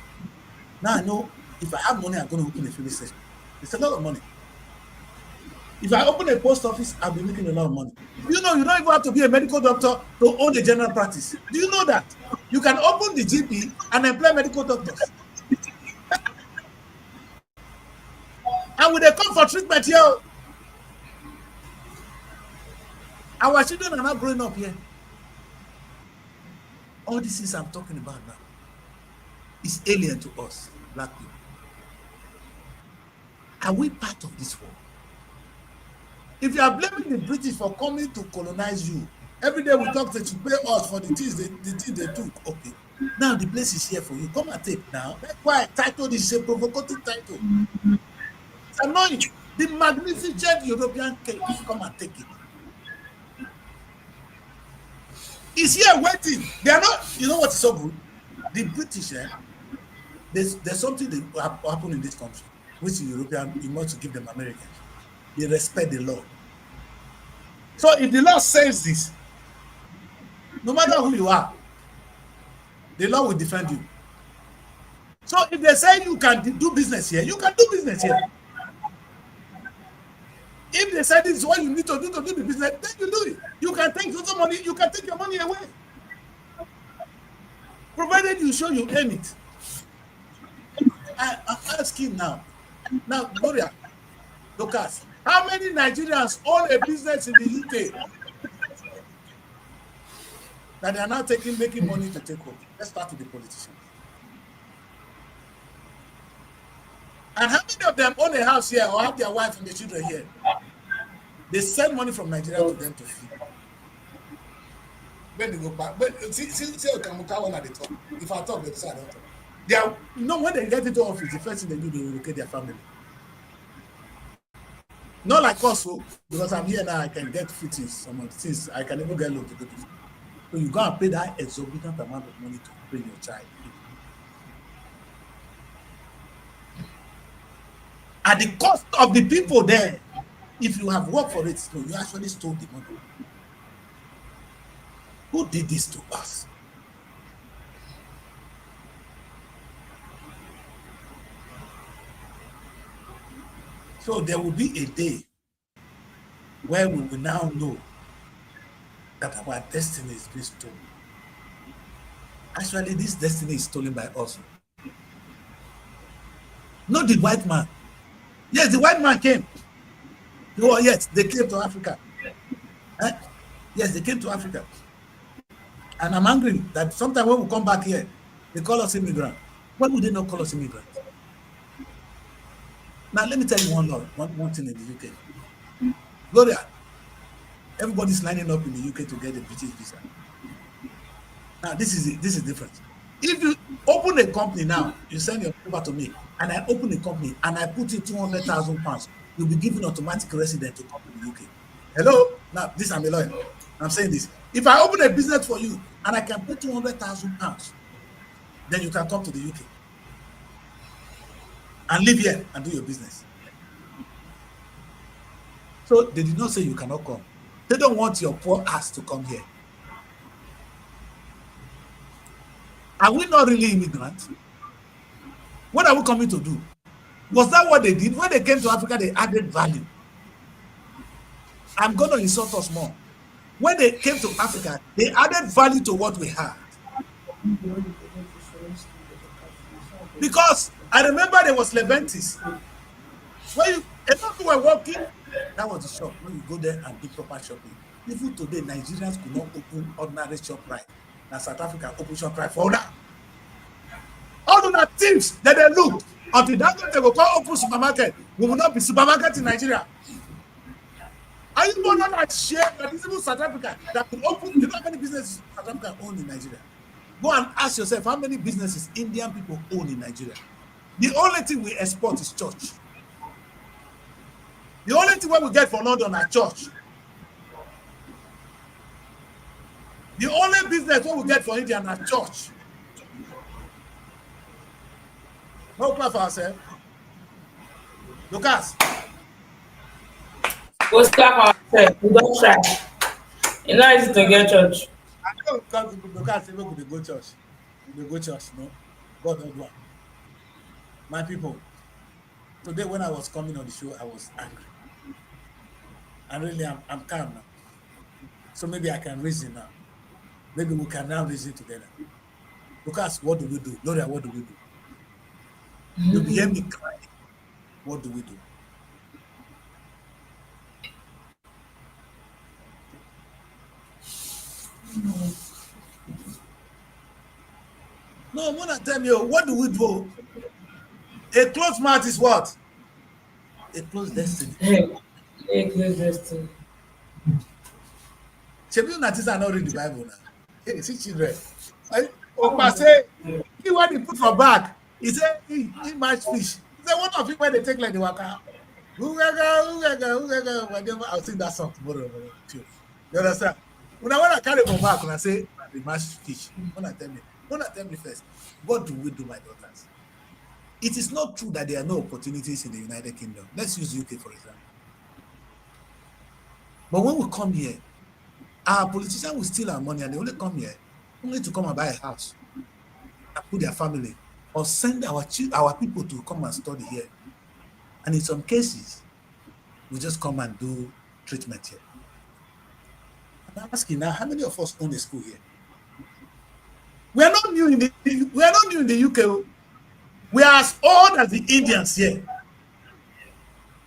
Now I know if I have money, I'm going to open a filling station. It's a lot of money. If I open a post office, I'll be making a lot of money. You know, you don't even have to be a medical doctor to own a general practice. Do you know that? You can open the GP and employ medical doctors. And when they come for treatment here, our children are not growing up here. All these things I'm talking about now is alien to us, black people. Are we part of this world? If you are blaming the British for coming to colonize you, every day we talk that you pay us for the things they took. Okay, now the place is here for you. Come and take now. That's why I titled this a provocative title. It's annoying. The magnificent European cake. Come and take it. It's here waiting. They are not. You know what's so good? The British, there's something that happen in this country, which the European, you must give them Americans. They respect the law. So if the law says this, no matter who you are, the law will defend you. So if they say you can do business here, you can do business here. If they say this is what you need to do the business, then you do it. You can take your money, you can take your money away. Provided you show you earn it. I'm asking now, Gloria, Lucas, how many Nigerians own a business in the UK that they are now making money to take home? Let's start with the politicians. And how many of them own a house here or have their wife and their children here? They send money from Nigeria to them to feed. When they go back, but see, Okamuka one at the top. If I talk, they say I don't talk. They are, when they get into office, the first thing they do, they relocate their family. Not like us, because I'm here now, I can get fittings, some of the things, I can even get loan to go to school. So you go and pay that exorbitant amount of money to bring your child in. At the cost of the people there, if you have worked for it, so you actually stole the money. Who did this to us? So there will be a day where we will now know that our destiny is being stolen. Actually, this destiny is stolen by us. Not the white man. Yes, the white man came. Oh, yes, they came to Africa. Yes, they came to Africa. And I'm angry that sometimes when we come back here, they call us immigrants. Why would they not call us immigrants? Now, let me tell you one thing in the UK. Gloria, everybody's lining up in the UK to get a British visa. Now, this is different. If you open a company now, you send your paper to me, and I open a company and I put in 200,000 pounds, you'll be given automatic resident to come to the UK. Hello? Now, this I'm a lawyer. I'm saying this. If I open a business for you and I can put 200,000 pounds, then you can come to the UK and live here and do your business. So they did not say you cannot come. They don't want your poor ass to come here. Are we not really immigrants? What are we coming to do? Was that what they did? When they came to Africa, they added value. I'm going to insult us more. When they came to Africa, they added value to what we had. Because I remember there was Leventis. When a lot of people were walking, that was the shop. When you go there and do proper shopping. Even today, Nigerians could not open ordinary shop right. Now South Africa open shop right for that. All of the things that they looked until that they will call open supermarket. We will not be supermarket in Nigeria. Are you more not share that is even South Africa that could open? You know how many businesses South Africa own in Nigeria? Go and ask yourself how many businesses Indian people own in Nigeria. The only thing we export is church. The only thing we get from London are church. The only business we get from India are church. No plan for ourselves. Lucas. Go slap ourselves. We don't try. It's not easy to get church. I know because Lucas even could go church. They go church, no. God don't do. My people. Today when I was coming on the show, I was angry. And really I'm calm now. So maybe I can reason now. Maybe we can now reason together. Lucas, what do we do? Gloria, what do we do? You'll be hearing me crying. What do we do? No, I'm gonna tell you, what do we do? A closed mouth is what? A closed destiny. A closed destiny. Shebi Natisa are not read the Bible now. Hey, see children. Opa say, he what he put for back. He said he match fish. He said, what of it when they take like the waka? Whatever. I'll sing that song tomorrow. You understand? When I carry for back, when I say the match fish, when I tell me first, what do we do, my daughters? It is not true that there are no opportunities in the United Kingdom. Let's use UK for example. But when we come here, our politicians will steal our money and they only come here only to come and buy a house and put their family or send our people to come and study here. And in some cases, we just come and do treatment here. And I'm asking now, how many of us own a school here? We are not new in the UK. We are as old as the Indians here.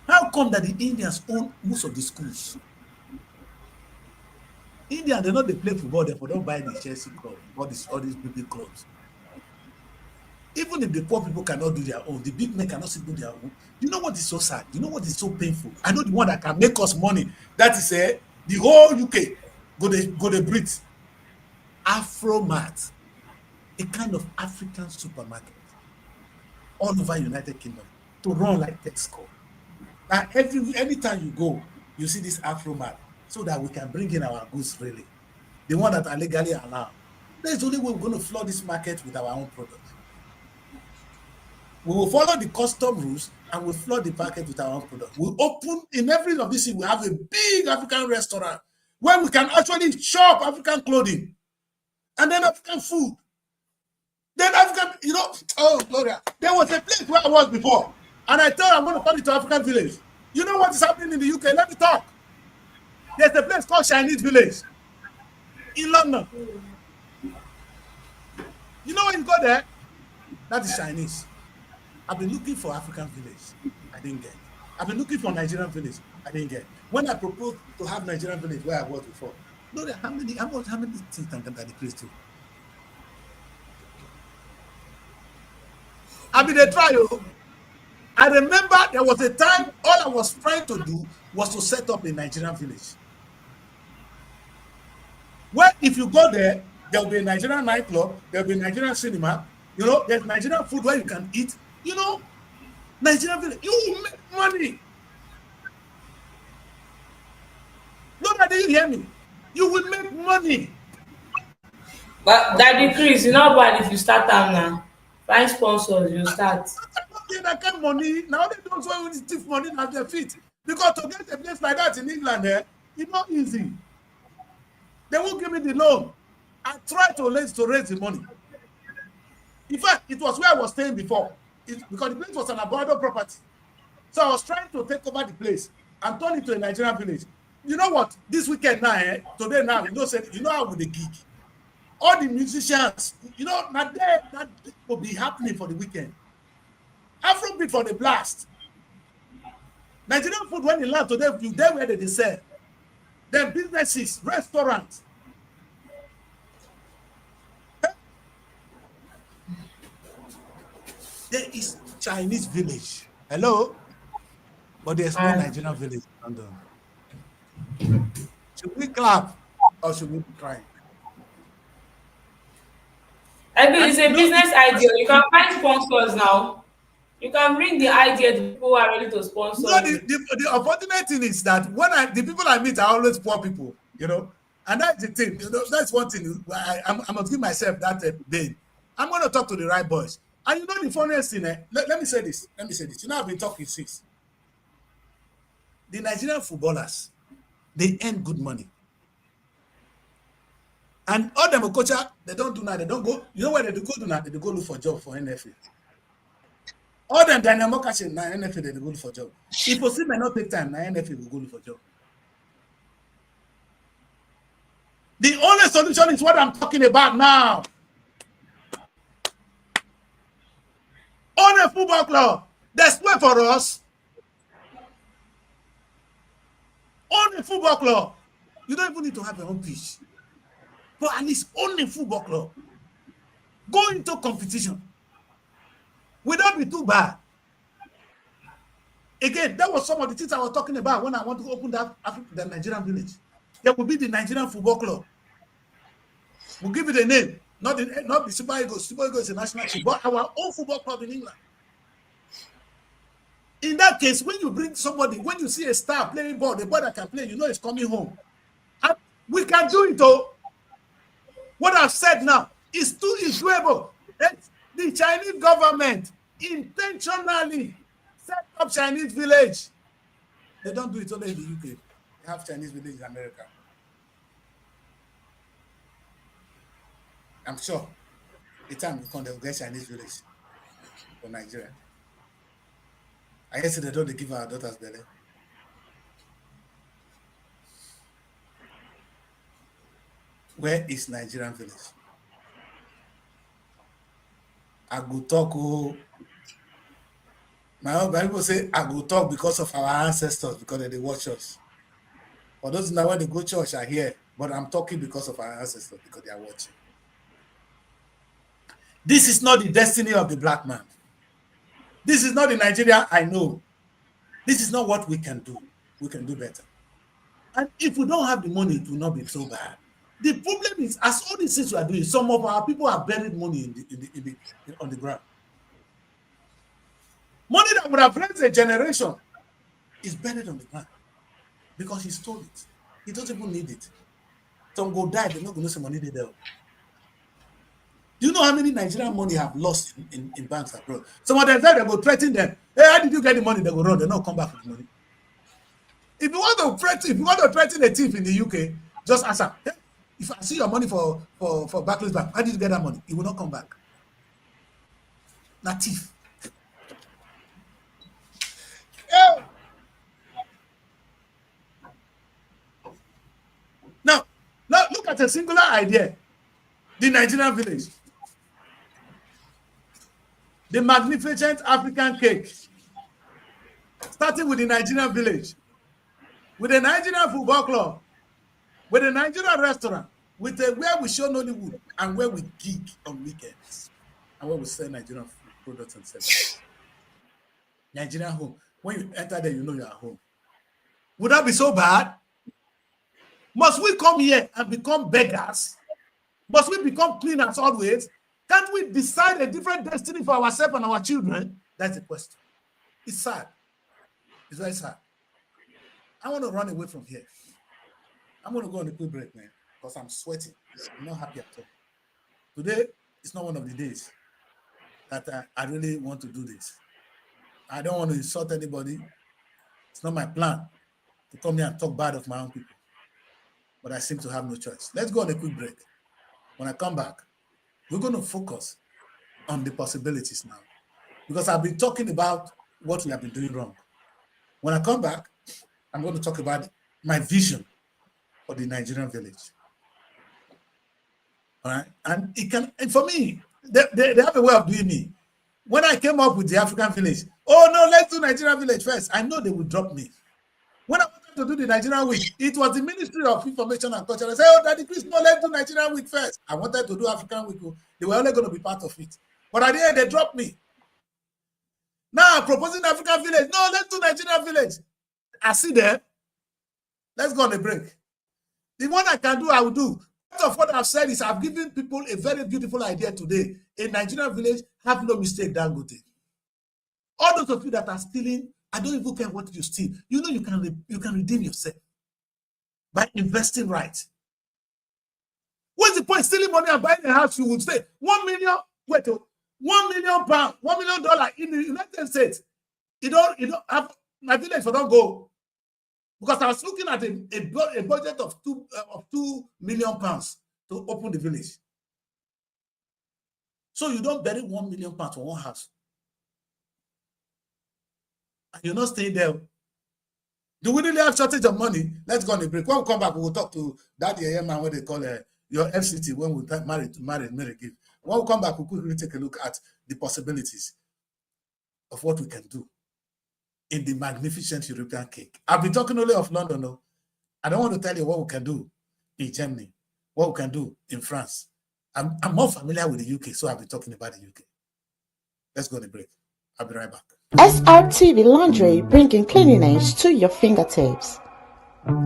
How come that the Indians own most of the schools? India, they know they play football, therefore don't buy the Chelsea club, all these big clubs. Even if the poor people cannot do their own, the big men cannot still do their own. You know what is so sad? You know what is so painful? I know the one that can make us money. That is the whole UK go to breathe. Afromat, a kind of African supermarket all over United Kingdom to run like Tesco. Now, anytime you go, you see this Afromat so that we can bring in our goods really. The one that are legally allowed. That's the only way we're going to flood this market with our own product. We will follow the custom rules and we'll flood the market with our own product. We'll open in every of this, we have a big African restaurant where we can actually shop African clothing and then African food. Then African, oh, Gloria, there was a place where I was before, and I thought I'm going to turn it to African village. You know what is happening in the UK? Let me talk. There's a place called Chinese Village in London. You know when you go there? That is Chinese. I've been looking for African village. I didn't get. I've been looking for Nigerian village. I didn't get. When I proposed to have Nigerian village where I was before, Gloria, how many things can the place do? I mean, they try. I remember there was a time all I was trying to do was to set up a Nigerian village. Where if you go there, there will be a Nigerian nightclub, there will be a Nigerian cinema, there's Nigerian food where you can eat, Nigerian village. You will make money. Nobody, you hear me? You will make money. But Daddy Chris, not bad if you start them now. Find sponsors, you start. That kind of money. Now they don't want to thief money at their feet. Because to get a place like that in England, it's not easy. They won't give me the loan. I tried to raise the money. In fact, it was where I was staying before. Because the place was an abandoned property. So I was trying to take over the place and turn it to a Nigerian village. You know what? This weekend now, today now, how with the gig. All the musicians, that will be happening for the weekend. Afrobeat for the blast. Nigerian food when you land today, you there where they sell. Then businesses, restaurants. There is Chinese village. Hello? But there's no Nigerian village in London. Should we clap or should we be crying? I think it's a business idea. You can find sponsors now. You can bring the idea to people who are ready to sponsor. The unfortunate thing is that the people I meet are always poor people, and that's the thing. That's one thing. I must give myself that day. I'm going to talk to the right boys. And the funniest thing, let me say this. I've been talking since. The Nigerian footballers, they earn good money. And all them coach, they don't do that. They don't go. You know where they go do that? They go look for job for NFL. All them dynamo catching na NFL they go look for job. If you see may not take time, na NFL will go look for job. The only solution is what I'm talking about now. Own a football club. That's way for us. Own a football club. You don't even need to have your own pitch. But at least own a football club. Go into competition. Will not be too bad. Again, that was some of the things I was talking about when I want to open the Nigerian village. There will be the Nigerian Football Club. We'll give it a name. Not the Super Eagles. Super Eagles is a national team, but our own football club in England. In that case, when you bring somebody, when you see a star playing ball, the boy that can play, it's coming home. And we can do it though. What I've said now is doable. The Chinese government intentionally set up Chinese village. They don't do it only in the UK. They have Chinese village in America. I'm sure the time will come, they'll get Chinese village for Nigeria. I guess they don't give our daughters belly. Where is Nigerian village? I go talk. My people say I go talk because of our ancestors, because they watch us. For those now when they go church are here, but I'm talking because of our ancestors, because they are watching. This is not the destiny of the black man. This is not the Nigeria I know. This is not what we can do. We can do better. And if we don't have the money, it will not be so bad. The problem is, as all these things we are doing, some of our people have buried money on the ground. Money that would have raised a generation is buried on the ground because he stole it. He doesn't even need it. Some go die, they're not going to say money they there. Do you know how many Nigerian money have lost in banks abroad? Some of them they go threaten them. Hey, how did you get the money? They go run. They not come back with the money. If you want to threaten a thief in the UK, just ask her. Hey, if I see your money for Barclays Bank, how did you get that money? He will not come back. Not thief. Yeah. Now, look at a singular idea. The Nigerian village. The magnificent African cake. Starting with the Nigerian village. With the Nigerian football club. With the Nigerian restaurant. With where we show Nollywood and where we gig on weekends. And where we sell Nigerian products and services. Nigerian home. When you enter there, you know you are home. Would that be so bad? Must we come here and become beggars? Must we become cleaners always? Can't we decide a different destiny for ourselves and our children? That's the question. It's sad. It's very sad. I want to run away from here. I'm going to go on a quick break, man, because I'm sweating. I'm not happy at all. Today, it's not one of the days that I really want to do this. I don't want to insult anybody. It's not my plan to come here and talk bad of my own people. But I seem to have no choice. Let's go on a quick break. When I come back, we're going to focus on the possibilities now. Because I've been talking about what we have been doing wrong. When I come back, I'm going to talk about my vision for the Nigerian village. All right? And for me, they have a way of doing me. When I came up with the African village, oh no, let's do Nigerian village first. I know they would drop me. When I wanted to do the Nigerian week, it was the Ministry of Information and Culture. I said, oh, Daddy Chris, no, let's do Nigerian week first. I wanted to do African week. They were only going to be part of it. But at the end, they dropped me. Now I'm proposing African village. No, let's do Nigerian village. I see there. Let's go on a break. The one I can do, I will do. Part of what I've said is I've given people a very beautiful idea today. A Nigerian village, have no mistake, Dangote. All those of you that are stealing, I don't even care what you steal. You know you can redeem yourself by investing right. What's the point? Stealing money and buying a house, you would say 1 million, wait, £1 million, $1 million in the United States. You don't have my village for don't go. Because I was looking at a budget of £2 million to open the village. So you don't bury £1 million for one house. And you're not staying there. Do we really have shortage of money? Let's go on a break. When we come back, we will talk to that man, what they call your FCT, when we marry give. When we come back, we'll quickly take a look at the possibilities of what we can do in the magnificent European cake. I've been talking only of London, though. I don't want to tell you what we can do in Germany, what we can do in France. I'm more familiar with the UK, so I've been talking about the UK. Let's go on a break. I'll be right back. SRTV Laundry, bringing cleanliness to your fingertips.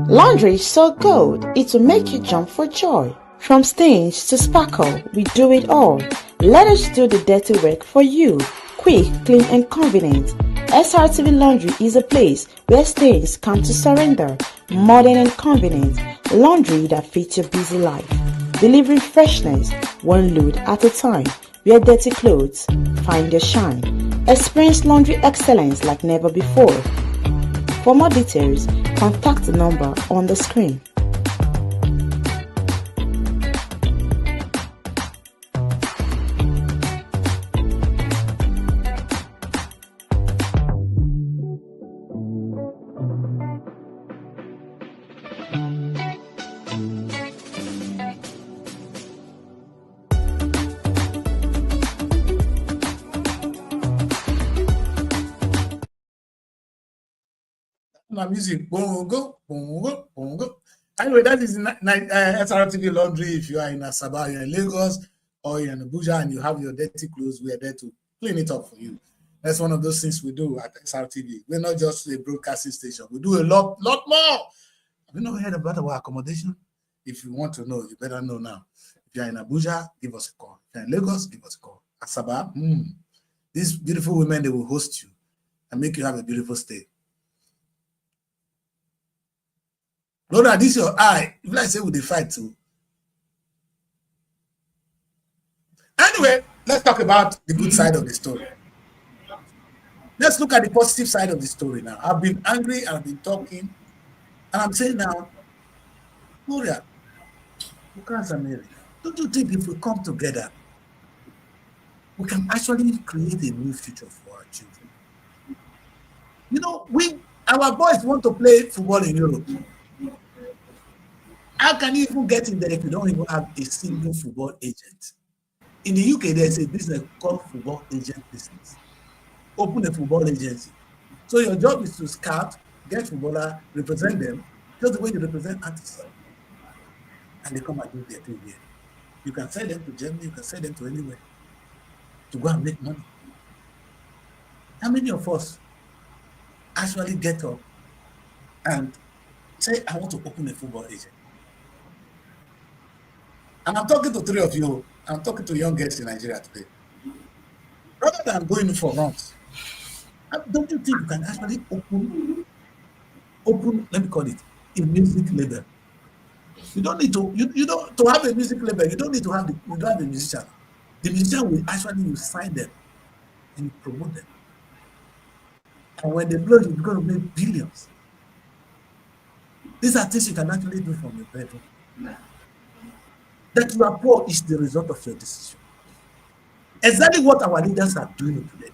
Laundry is so good, it will make you jump for joy. From stains to sparkle, we do it all. Let us do the dirty work for you. Quick, clean and convenient. SRTV Laundry is a place where stains come to surrender. Modern and convenient. Laundry that fits your busy life. Delivering freshness, one load at a time. Wear dirty clothes, find your shine. Experience laundry excellence like never before. For more details, contact the number on the screen. My music, bongo, bongo, bongo. Anyway, that is SRTV Laundry. If you are in Asaba, you're in Lagos, or you're in Abuja and you have your dirty clothes, we are there to clean it up for you. That's one of those things we do at SRTV. We're not just a broadcasting station. We do a lot more. Have you not heard about our accommodation? If you want to know, you better know now. If you're in Abuja, give us a call. If you're in Lagos, give us a call. Asaba, these beautiful women, they will host you and make you have a beautiful stay. Lord, this is your eye. If I say, would they fight too? Anyway, let's talk about the good side of the story. Let's look at the positive side of the story now. I've been angry, I've been talking, and I'm saying now, Gloria, Lucas and Mary, don't you think if we come together, we can actually create a new future for our children? You know, our boys want to play football in Europe. How can you even get in there if you don't even have a single football agent? In the UK, there's a business called football agent business. Open a football agency. So your job is to scout, get footballer, represent them, just the way you represent artists. And they come and do their thing here. You can send them to Germany, you can send them to anywhere to go and make money. How many of us actually get up and say, I want to open a football agent? And I'm talking to three of you. I'm talking to young girls in Nigeria today. Rather than going for runs, don't you think you can actually open, let me call it, a music label? You don't need to, you don't, to have a music label, you don't need to have a musician. The musician will actually sign them and promote them. And when they blow, you're going to make billions. These are things you can actually do from your bedroom. That you are poor is the result of your decision. Exactly what our leaders are doing today.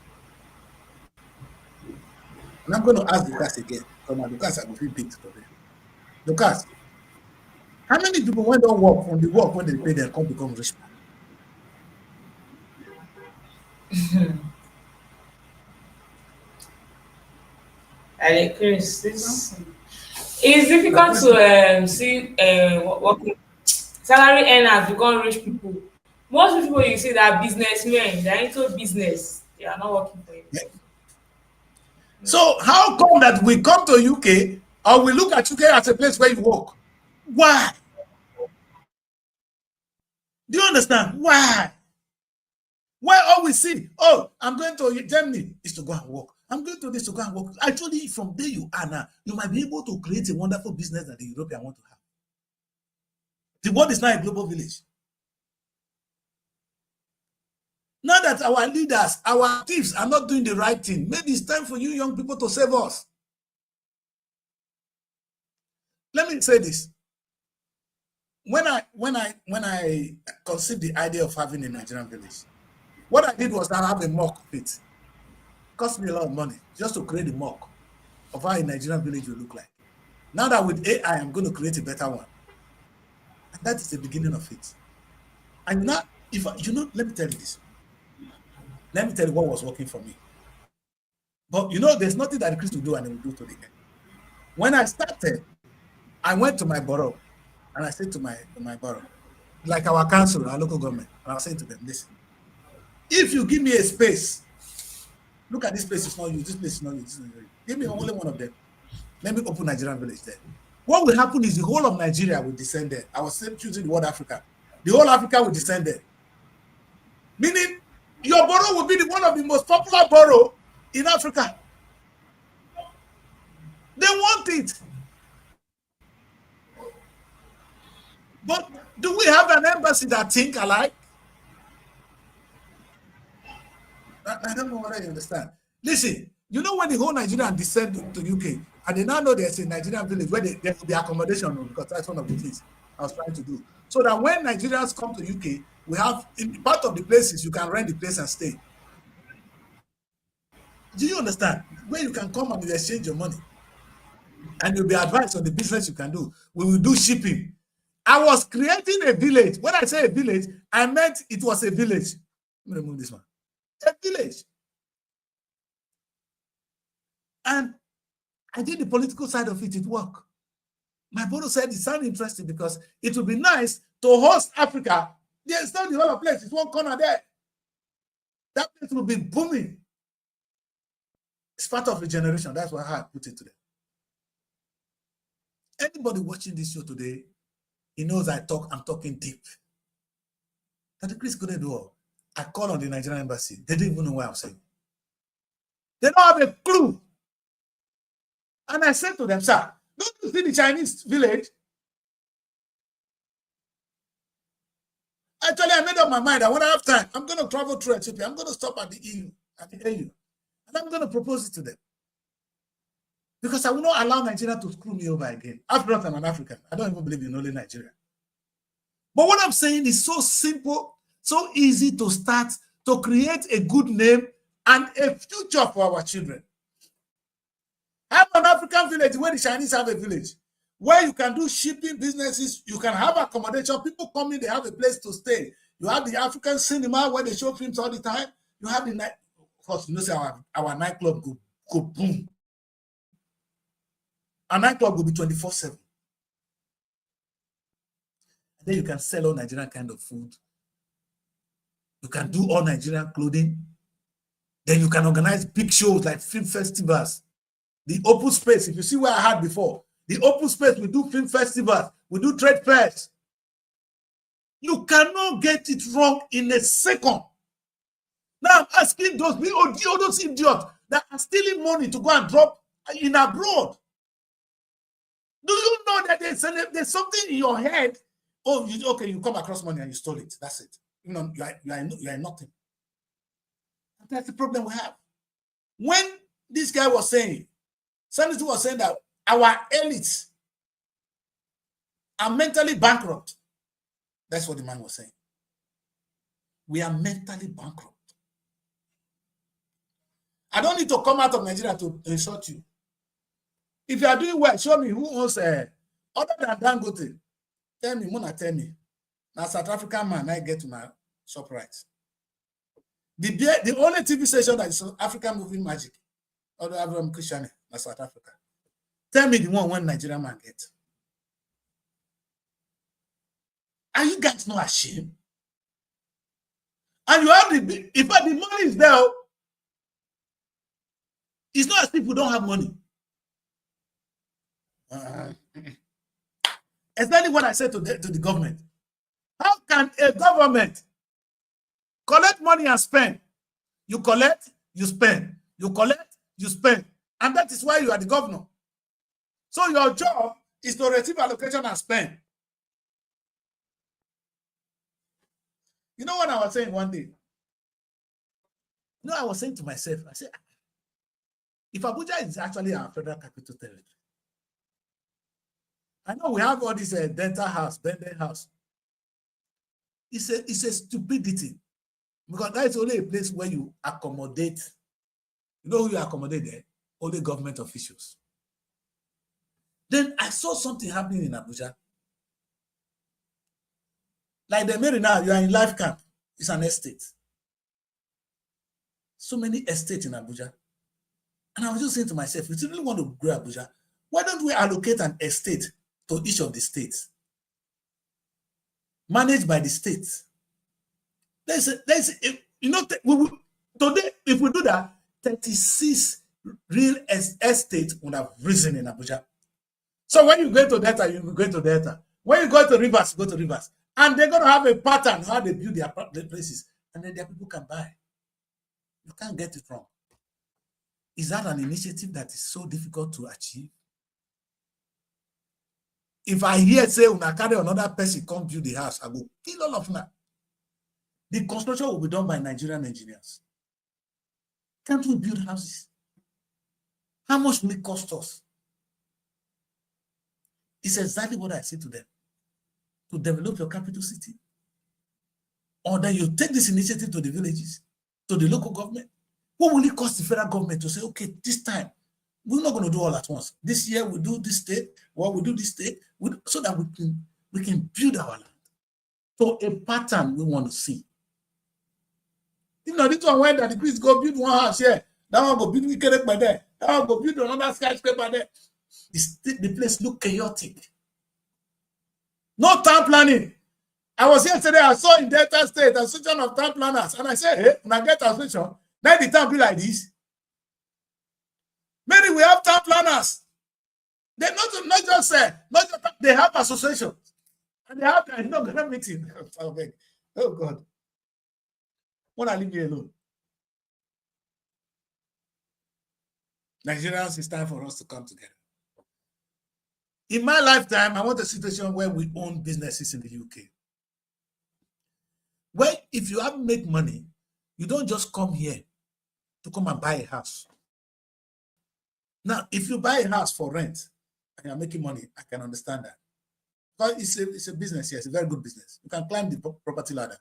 And I'm going to ask Lucas again. Come on, Lucas, I will feel big today. Lucas, how many people when they work from the work when they pay their come become rich? And Chris, it's difficult to see working salary earners become rich people. Most people you see that are businessmen, they're into business. They are not working for you. Yeah. So how come that we come to UK or we look at UK as a place where you work? Why? Do you understand? Why? Why all we see, oh, I'm going to Germany is to go and work. I'm going to this to go and work. Actually, from there you are now, you might be able to create a wonderful business that the European want to have. The world is not a global village. Now that our leaders, our thieves are not doing the right thing, maybe it's time for you young people to save us. Let me say this. When I conceived the idea of having a Nigerian village, what I did was I have a mock of it. It cost me a lot of money just to create a mock of how a Nigerian village will look like. Now that with AI, I'm going to create a better one. And that is the beginning of it. And now, let me tell you this. Let me tell you what was working for me. But there's nothing that the Christ will do and they will do to the end. When I started, I went to my borough and I said to my borough, like our council, our local government, and I was saying to them, listen, if you give me a space, look at this place is not used, this place is not used, give me only one of them. Let me open Nigerian village there. What will happen is the whole of Nigeria will descend there. I was choosing the word Africa. The whole Africa will descend there. Meaning, your borough will be one of the most popular borough in Africa. They want it. But do we have an embassy that think alike? I don't know what I understand. Listen, when the whole Nigerian descend to UK, and they now know there's a Nigerian village where there will be accommodation, because that's one of the things I was trying to do. So that when Nigerians come to UK, we have, in part of the places, you can rent the place and stay. Do you understand? Where you can come and you exchange your money. And you'll be advised on the business you can do. We will do shipping. I was creating a village. When I say a village, I meant it was a village. Let me remove this one. A village. And I did the political side of it. It worked. My brother said it sounded interesting because it would be nice to host Africa. There's not the whole place. It's one corner there. That place will be booming. It's part of regeneration. That's why I put it today. Anybody watching this show today, he knows I'm talking deep. That the Chris couldn't do all. I called on the Nigerian embassy. They didn't even know what I'm saying. They don't have a clue. And I said to them, sir, don't you see the Chinese village? Actually, I made up my mind that when I have time, I'm going to travel through Ethiopia. I'm going to stop at the EU, at the AU. And I'm going to propose it to them. Because I will not allow Nigeria to screw me over again. After all, I'm an African. I don't even believe in only Nigeria. But what I'm saying is so simple, so easy to start, to create a good name and a future for our children. Have an African village where the Chinese have a village, where you can do shipping businesses, you can have accommodation, people come in, they have a place to stay. You have the African cinema where they show films all the time. You have the night, of course, you know, say our nightclub go boom. A nightclub will be 24/7. And then you can sell all Nigerian kind of food. You can do all Nigerian clothing. Then you can organize big shows like film festivals. The open space, if you see where I had before, the open space, we do film festivals, we do trade fairs. You cannot get it wrong in a second. Now I'm asking those idiots that are stealing money to go and drop in abroad. Do you know that there's something in your head? Oh, you come across money and you stole it. That's it. You know, you are nothing. And that's the problem we have. When this guy was saying, Sanity was saying that our elites are mentally bankrupt. That's what the man was saying. We are mentally bankrupt. I don't need to come out of Nigeria to insult you. If you are doing well, show me who owns other than Dangote. Tell me, Mona, tell me. Now, South African man, I get to my shop right. The only TV station that is African moving magic, although I'm Christian, that's South Africa. Tell me the one Nigerian man gets. Are you guys not ashamed? And you have in fact, the money is there. It's not as if we don't have money. Exactly what I said to the government. How can a government collect money and spend? You collect, you spend. You collect, you spend. And that is why you are the governor. So your job is to receive allocation and spend. You know what I was saying one day? I was saying to myself, I said, if Abuja is actually our federal capital territory, I know we have all this dental house, Benden house. It's a stupidity, because that is only a place where you accommodate. You know who you accommodate there? Only government officials. Then I saw something happening in Abuja. Like the Mary now, you are in life camp. It's an estate. So many estates in Abuja. And I was just saying to myself, if you really want to grow Abuja, why don't we allocate an estate to each of the states? Managed by the states. Today, if we do that, 36 real estates would have risen in Abuja. So when you go to Delta, you go to Delta. When you go to Rivers, go to Rivers. And they're going to have a pattern how they build their places. And then their people can buy. You can't get it wrong. Is that an initiative that is so difficult to achieve? If I hear say una carry another person come build the house, I go kill all of them. The construction will be done by Nigerian engineers. Can't we build houses? How much will it cost us? It's exactly what I say to them. To develop your capital city. Or then you take this initiative to the villages, to the local government. What will it cost the federal government to say, okay, this time, we're not going to do all at once. This year we do this state, or we do this state, so that we can build our land. So a pattern we want to see. You know, this one where the Greeks go build one house here, that one go build Wicked by there, that one go build another skyscraper there. The place look chaotic. No town planning. I was yesterday, I saw in Delta State, Association of Town Planners, and I said, hey, when I get association, let the town be like this. Maybe we have town planners. They not just say, they have associations. And they have their inaugural meeting. Oh God. When I leave you alone. Nigerians, it's time for us to come together. In my lifetime, I want a situation where we own businesses in the UK. Where if you haven't made money, you don't just come here to come and buy a house. Now, if you buy a house for rent and you're making money, I can understand that. Because it's a business, yes, a very good business. You can climb the property ladder.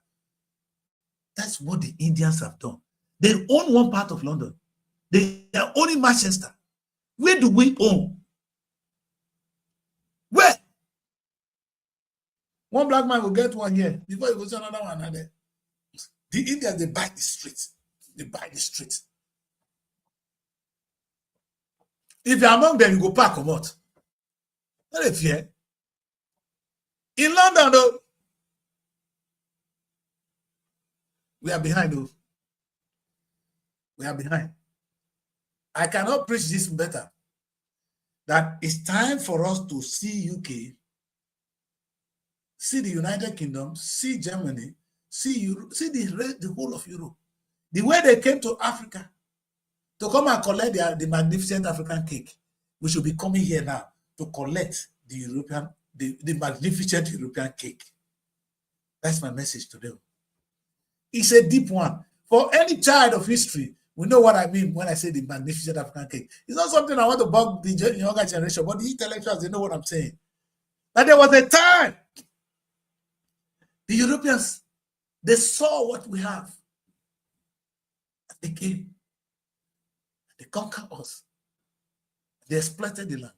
That's what the Indians have done. They own one part of London. They are owning Manchester. Where do we own? Where? One black man will get one here before he goes to another one. Another. The Indians, they buy the streets. They buy the streets. If you're among them, you go park or what? Not a fear. In London, though, we are behind, though. We are behind. I cannot preach this better. That it's time for us to see UK, see the United Kingdom, see Germany, see Europe, see the whole of Europe. The way they came to Africa to come and collect the magnificent African cake. We should be coming here now to collect the magnificent European cake. That's my message to them. It's a deep one. For any child of history, we know what I mean when I say the magnificent African cake. It's not something I want to bug the younger generation, but the intellectuals, they know what I'm saying. But there was a time the Europeans, they saw what we have. They came. They conquered us. They exploited the land.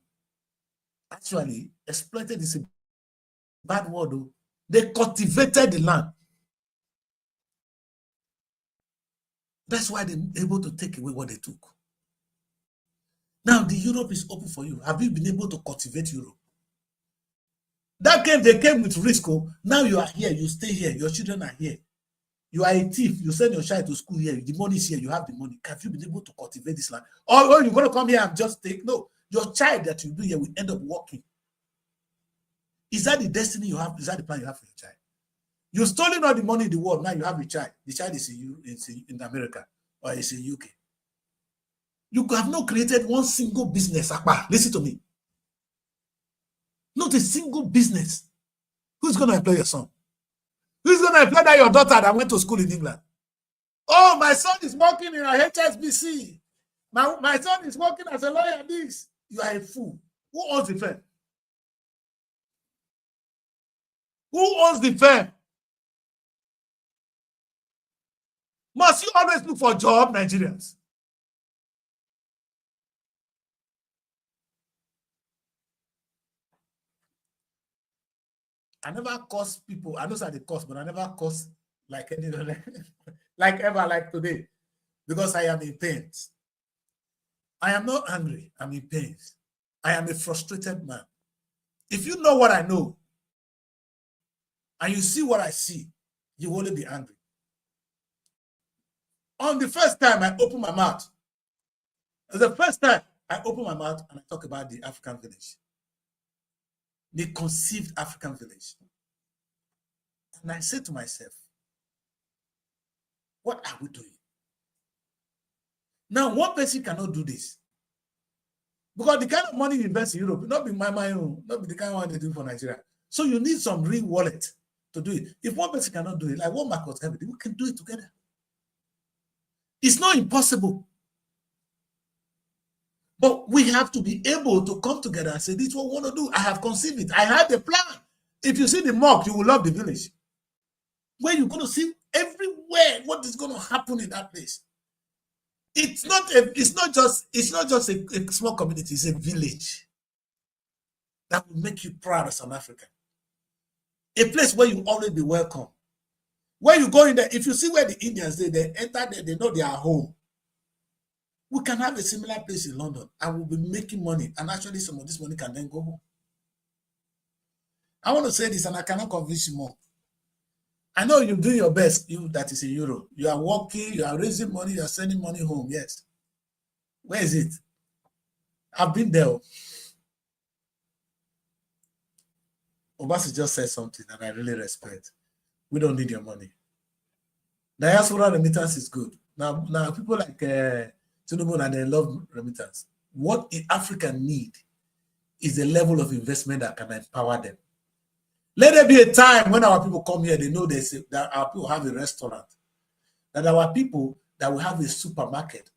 Actually, exploited is a bad word, though. They cultivated the land. That's why they're able to take away what they took. Now, the Europe is open for you. Have you been able to cultivate Europe? That came, they came with risk. Now you are here, you stay here, your children are here. You are a thief, you send your child to school here, the money is here, you have the money. Have you been able to cultivate this land? Or you're going to come here and just take? No, your child that you do here will end up working. Is that the destiny you have? Is that the plan you have for your child? You've stolen all the money in the world, now you have a child. The child is in America or is in UK. You have not created one single business. Listen to me. Not a single business. Who's going to employ your son? Who's going to employ that your daughter that went to school in England? Oh, my son is working in a HSBC. My son is working as a lawyer. This. You are a fool. Who owns the firm? Who owns the firm? Must you always look for a job, Nigerians? I never curse people. I know that they curse, but I never curse like any like ever, like today, because I am in pain. I am not angry. I'm in pain. I am a frustrated man. If you know what I know, and you see what I see, you will only be angry. On the first time I open my mouth, the first time I open my mouth and I talk about the African village, the conceived African village. And I said to myself, what are we doing? Now, one person cannot do this. Because the kind of money you invest in Europe, not be my own, not be the kind of money they do for Nigeria. So you need some real wallet to do it. If one person cannot do it, like what Marcus Kennedy, we can do it together. It's not impossible. But we have to be able to come together and say, this is what we want to do. I have conceived it. I have a plan. If you see the mock, you will love the village. Where you're going to see everywhere what is going to happen in that place. It's not just a small community, it's a village that will make you proud as an African. A place where you always be welcome. Where you go in there, if you see where the Indians they enter there, they know they are home. We can have a similar place in London and we'll be making money, and actually some of this money can then go home. I want to say this and I cannot convince you more. I know you're doing your best, you that is in Europe. You are working, you are raising money, you are sending money home. Yes. Where is it? I've been there. Obasi just said something that I really respect. We don't need your money. Diaspora remittance is good. Now people like Tinubu and they love remittance. What Africa need is a level of investment that can empower them. Let there be a time when our people come here, they know that our people have a restaurant, that our people that will have a supermarket.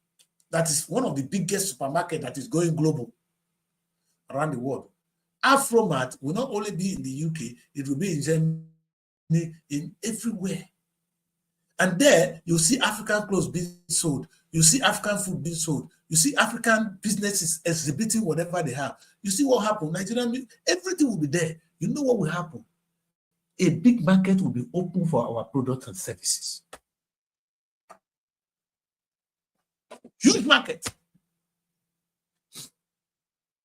That is one of the biggest supermarkets that is going global around the world. Afromat will not only be in the UK, it will be in Germany, in everywhere. And there, you see African clothes being sold. You see African food being sold. You see African businesses exhibiting whatever they have. You see what happened. Nigerian, everything will be there. You know what will happen? A big market will be open for our products and services. Huge market.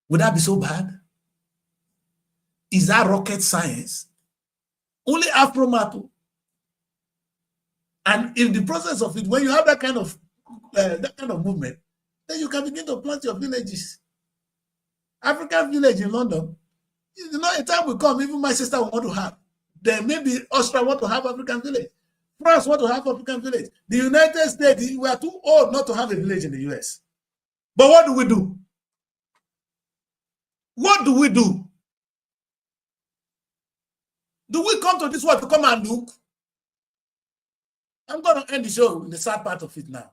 Would that be so bad? Is that rocket science? Only Afromat. And in the process of it, when you have that kind of movement, then you can begin to plant your villages. African village in London, you know, a time will come, even my sister will want to have. Then maybe Austria want to have African village. France want to have African village. The United States, we are too old not to have a village in the US. But what do we do? What do we do? Do we come to this world to come and look? I'm going to end the show in the sad part of it now.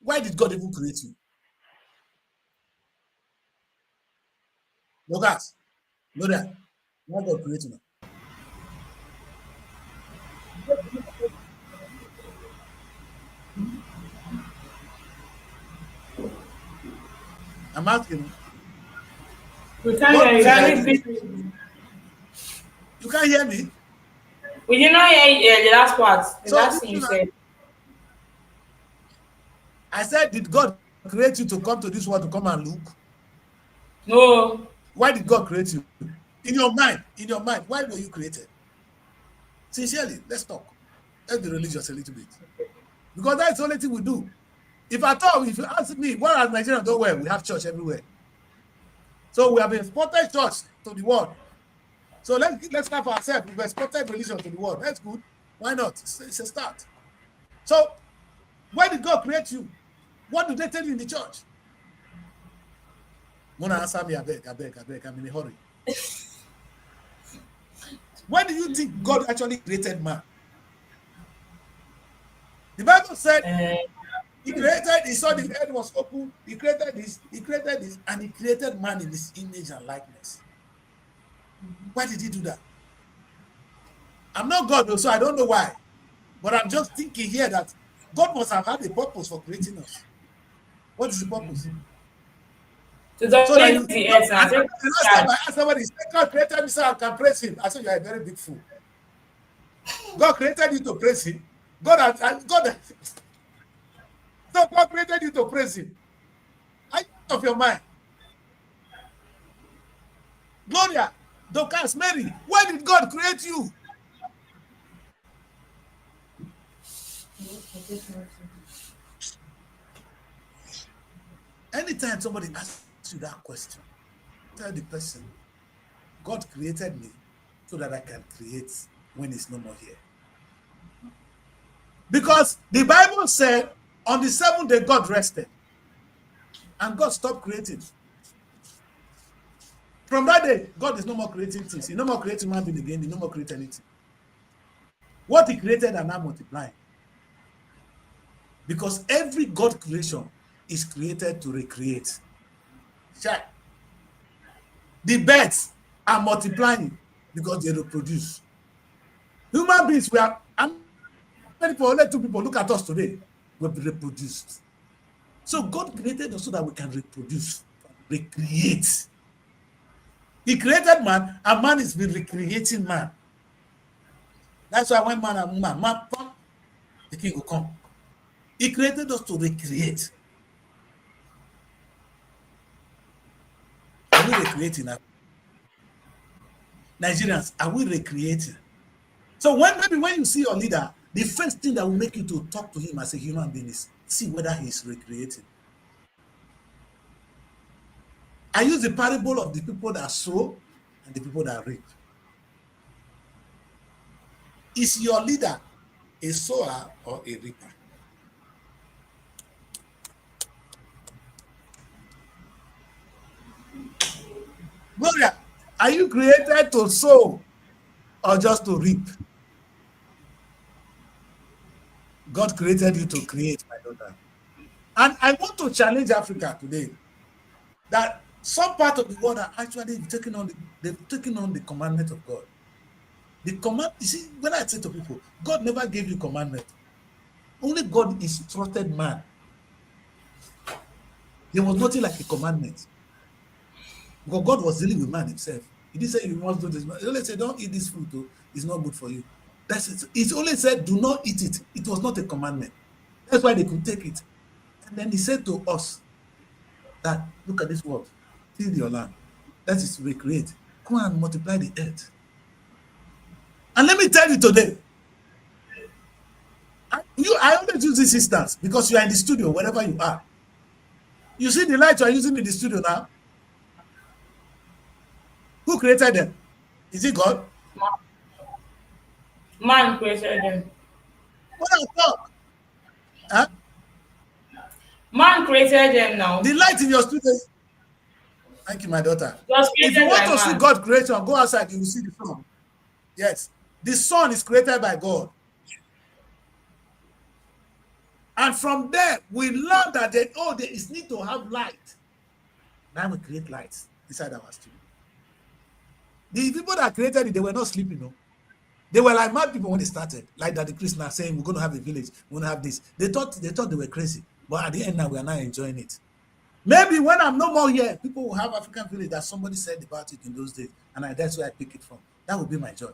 Why did God even create you? Lucas, Gloria, why God create you now? I'm asking. We can't hear you. You can't hear me? We did not hear the last part. The So last thing you said. I said, did God create you to come to this world to come and look? No. Why did God create you? In your mind, why were you created? Sincerely, let's talk. Let's be religious a little bit. Because that's the only thing we do. If at all, if you ask me, why are Nigerians do well? We have church everywhere. So we have exported church to the world. So let's start for ourselves. We've exported religion to the world. That's good. Why not? It's a start. So why did God create you? What do they tell you in the church? Mona, answer me, I beg, I'm in a hurry. Why do you think God actually created man? The Bible said he created, he saw the earth was open, he created this, and he created man in his image and likeness. Why did he do that? I'm not God, so I don't know why. But I'm just thinking here that God must have had a purpose for creating us. What is the purpose? So that you, the earth. The last time I asked somebody, God created me so I can praise him. I said, you are a very big fool. God created you to praise him. So God created you to praise him. Are you out of your mind? Gloria, Dorcas, Mary, why did God create you? Anytime somebody asks you that question, tell the person, God created me so that I can create when he's no more here. Because the Bible said on the 7th day God rested and God stopped creating. From that day, God is no more creating things. He's no more creating man being again. He no more creating anything. What he created are now multiplying. Because every God creation is created to recreate. The birds are multiplying because they reproduce. Human beings, we are many people, only 2 people look at us today, we've reproduced. So God created us so that we can reproduce, recreate. He created man, and man is been recreating man. That's why when man and woman, man come, the king will come. He created us to recreate. Are we recreating now? Nigerians, are we recreating? So maybe when you see your leader, the first thing that will make you to talk to him as a human being is see whether he's recreating. I use the parable of the people that sow and the people that reap. Is your leader a sower or a reaper? Gloria, are you created to sow or just to reap? God created you to create, my daughter. And I want to challenge Africa today that some part of the world are actually taking on the commandment of God. The command, you see, when I say to people, God never gave you commandment. Only God instructed man. There was nothing like a commandment. Because God was dealing with man himself. He didn't say you must do this. He only said, don't eat this fruit, though. It's not good for you. That's it. He only said, do not eat it. It was not a commandment. That's why they could take it. And then he said to us that, look at this world, till your land. That is recreate. Come and multiply the earth. And let me tell you today, I always use this instance because you are in the studio, wherever you are. You see the lights you are using in the studio now? Who created them? Is it God? Man created them. What I talk? Huh? Man created them now. The light in your studio. Thank you, my daughter. Was If you created want by to see man. God creation, go outside, you will see the sun. Yes. The sun is created by God. And from there, we learn that there is need to have light. Now we create light inside our studio. The people that created it, they were not sleeping, no. They were like mad people when they started, like that the Christians are saying, we're going to have a village, we're going to have this. They thought they were crazy. But at the end now, we are now enjoying it. Maybe when I'm no more here, people will have African village that somebody said about it in those days. And that's where I pick it from. That would be my job.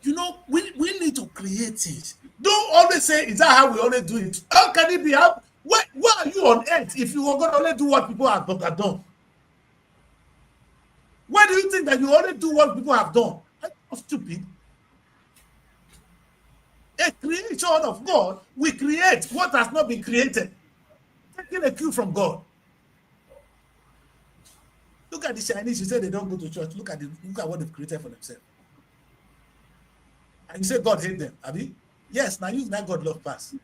You know, we need to create it. Don't always say, is that how we always do it? How can it be? Why are you on earth if you are going to only do what people have done? Why do you think that you only do what people have done? Are you stupid? A creation of God, we create what has not been created. Taking a cue from God. Look at the Chinese, you say they don't go to church. Look at what they've created for themselves. And you say God hate them, Abi? Yes, now use that God love pass.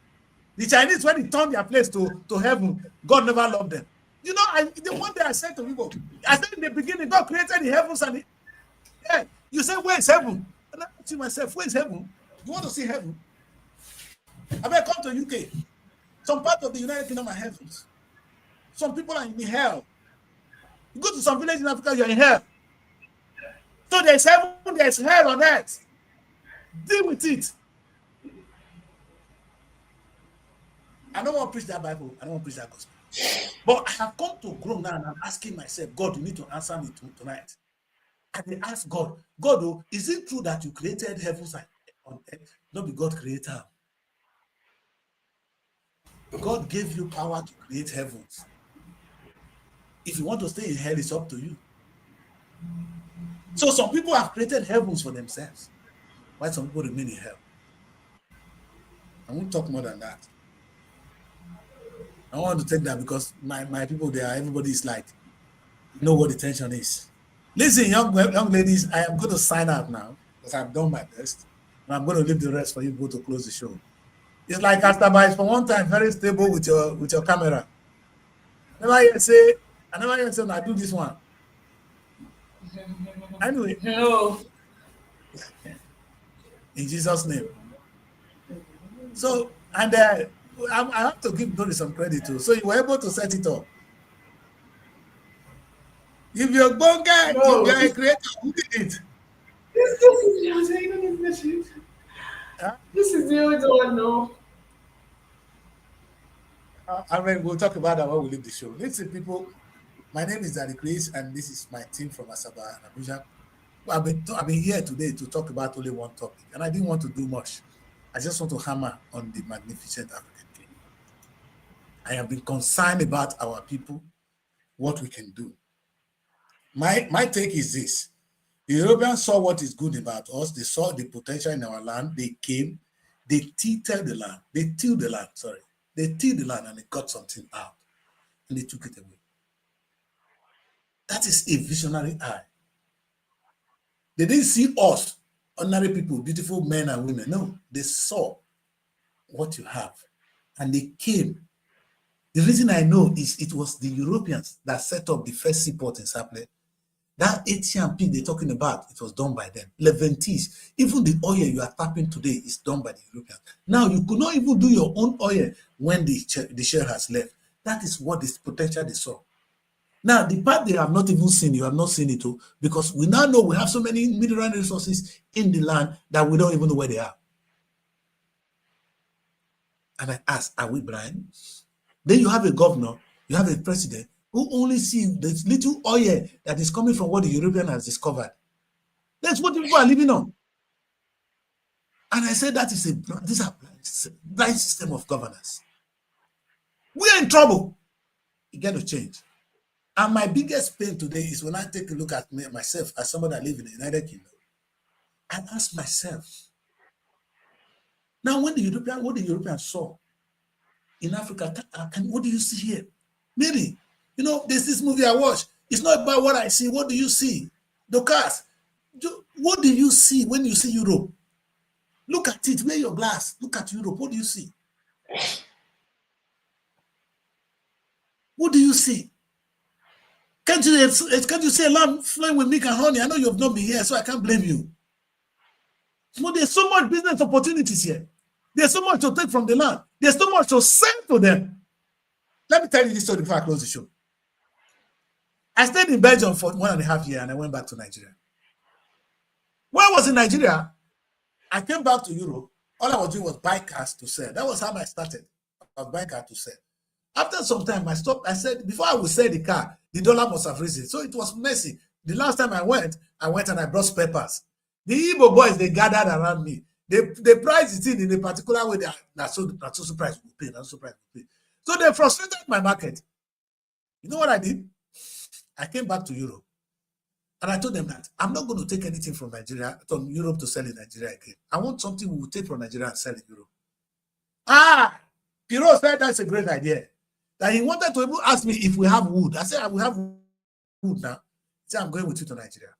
The Chinese, when they turn their place to heaven, God never loved them. You know, the one day I said to people, I said in the beginning, God created the heavens and the earth. You say, where is heaven? And I asked myself, where is heaven? You want to see heaven? I mean, come to UK. Some part of the United Kingdom are heavens. Some people are in hell. You go to some village in Africa, you're in hell. So there's heaven, there's hell on earth. Deal with it. I don't want to preach that Bible. I don't want to preach that gospel. But I have come to grow now and I'm asking myself, God, you need to answer me tonight. And I ask God, is it true that you created heavens on earth? Not be God creator. God gave you power to create heavens. If you want to stay in hell, it's up to you. So some people have created heavens for themselves, while some people remain in hell. I won't talk more than that. I want to take that because my people there, everybody is like, know what the tension is. Listen, young ladies, I am going to sign out now because I've done my best. And I'm going to leave the rest for you to close the show. It's like Astaba is for one time very stable with your camera. I never hear say, I do this one. Anyway. No. In Jesus' name. So, and I have to give Dory some credit too. So you were able to set it up. If you're a bon guy, No. if you're a creator, who did it? This is the old one, no. I mean, we'll talk about that when we leave the show. Listen, people, my name is Daddy Chris, and this is my team from Asaba and Abuja. I've been here today to talk about only one topic, and I didn't want to do much. I just want to hammer on the magnificent African King. I have been concerned about our people, what we can do. My take is this. The Europeans saw what is good about us. They saw the potential in our land. They came, they tilled the land. They tilled the land, sorry. They tilled the land and they got something out and they took it away. That is a visionary eye. They didn't see us, ordinary people, beautiful men and women. No, they saw what you have and they came. The reason I know is it was the Europeans that set up the first seaport in Sapele. That ATM they're talking about, it was done by them. Leventis, even the oil you are tapping today is done by the Europeans. Now, you could not even do your own oil when the share has left. That is what this potential they saw. Now, the part they have not even seen, you have not seen it too, because we now know we have so many mineral resources in the land that we don't even know where they are. And I ask, are we blind? Then you have a governor, you have a president who only see the little oil that is coming from what the European has discovered. That's what people are living on. And I said that is these are blind system of governance. We are in trouble. You got to change. And my biggest pain today is when I take a look at myself as somebody that lives in the United Kingdom. I ask myself, now what the Europeans saw in Africa, what do you see here? Maybe, there's this movie I watch. It's not about what I see. What do you see? Docas, what do you see when you see Europe? Look at it. Wear your glass. Look at Europe. What do you see? What do you see? Can't you say lamb flying with milk and honey? I know you have not been here, so I can't blame you. But there's so much business opportunities here. There's so much to take from the land. There's so much to sell to them. Let me tell you this story before I close the show. I stayed in Belgium for 1.5 years and I went back to Nigeria. When I was in Nigeria, I came back to Europe. All I was doing was buy cars to sell. That was how I started. I was buying cars to sell. After some time, I stopped. I said, before I would sell the car, the dollar must have risen. So it was messy. The last time I went and I brought spare parts. The Igbo boys, they gathered around me. They priced it in a particular way. That's so price will pay. That's so price will pay. So they frustrated my market. You know what I did? I came back to Europe. And I told them that I'm not going to take anything from Nigeria, from Europe to sell in Nigeria again. I want something we will take from Nigeria and sell in Europe. Piro said that's a great idea. That he wanted to even ask me if we have wood. I said, I will have wood now. He said, I'm going with you to Nigeria.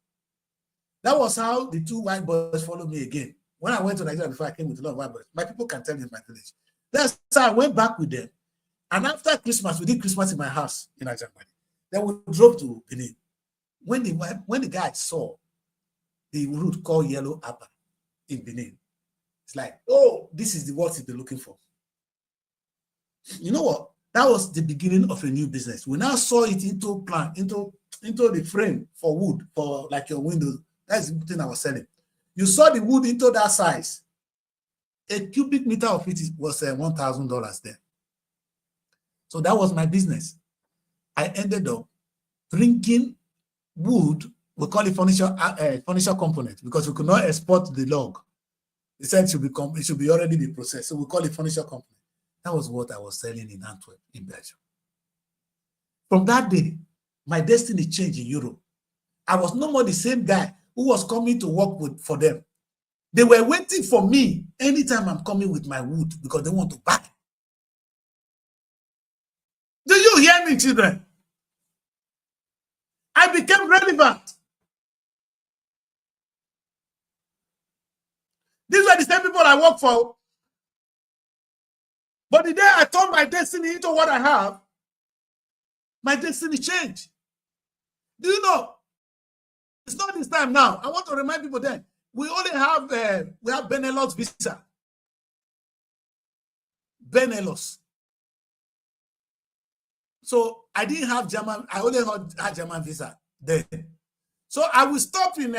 That was how the two white boys followed me again. When I went to Nigeria before I came with a lot of white boys, my people can tell me in my village. That's how I went back with them. And after Christmas, we did Christmas in my house in Nigeria. Then we drove to Benin. When the guy saw the root called yellow apple in Benin, it's like, oh, this is the what he's been looking for. You know what? That was the beginning of a new business. We now saw it into the frame for wood, for like your windows. That's the thing I was selling. You saw the wood into that size. A cubic meter of it was $1,000 there. So that was my business. I ended up bringing wood, we call it furniture component, because we could not export the log. They said it should be already be processed. So we call it furniture component. That was what I was selling in Antwerp, in Belgium. From that day, my destiny changed in Europe. I was no more the same guy who was coming to work for them. They were waiting for me anytime I'm coming with my wood because they want to buy. Do you hear me, children? I became relevant. These were the same people I work for. But the day I turned my destiny into what I have, my destiny changed. Do you know? It's not this time now. I want to remind people then. We only have Benelux visa. Benelux. So I didn't have German. I only had German visa then. So I will stop in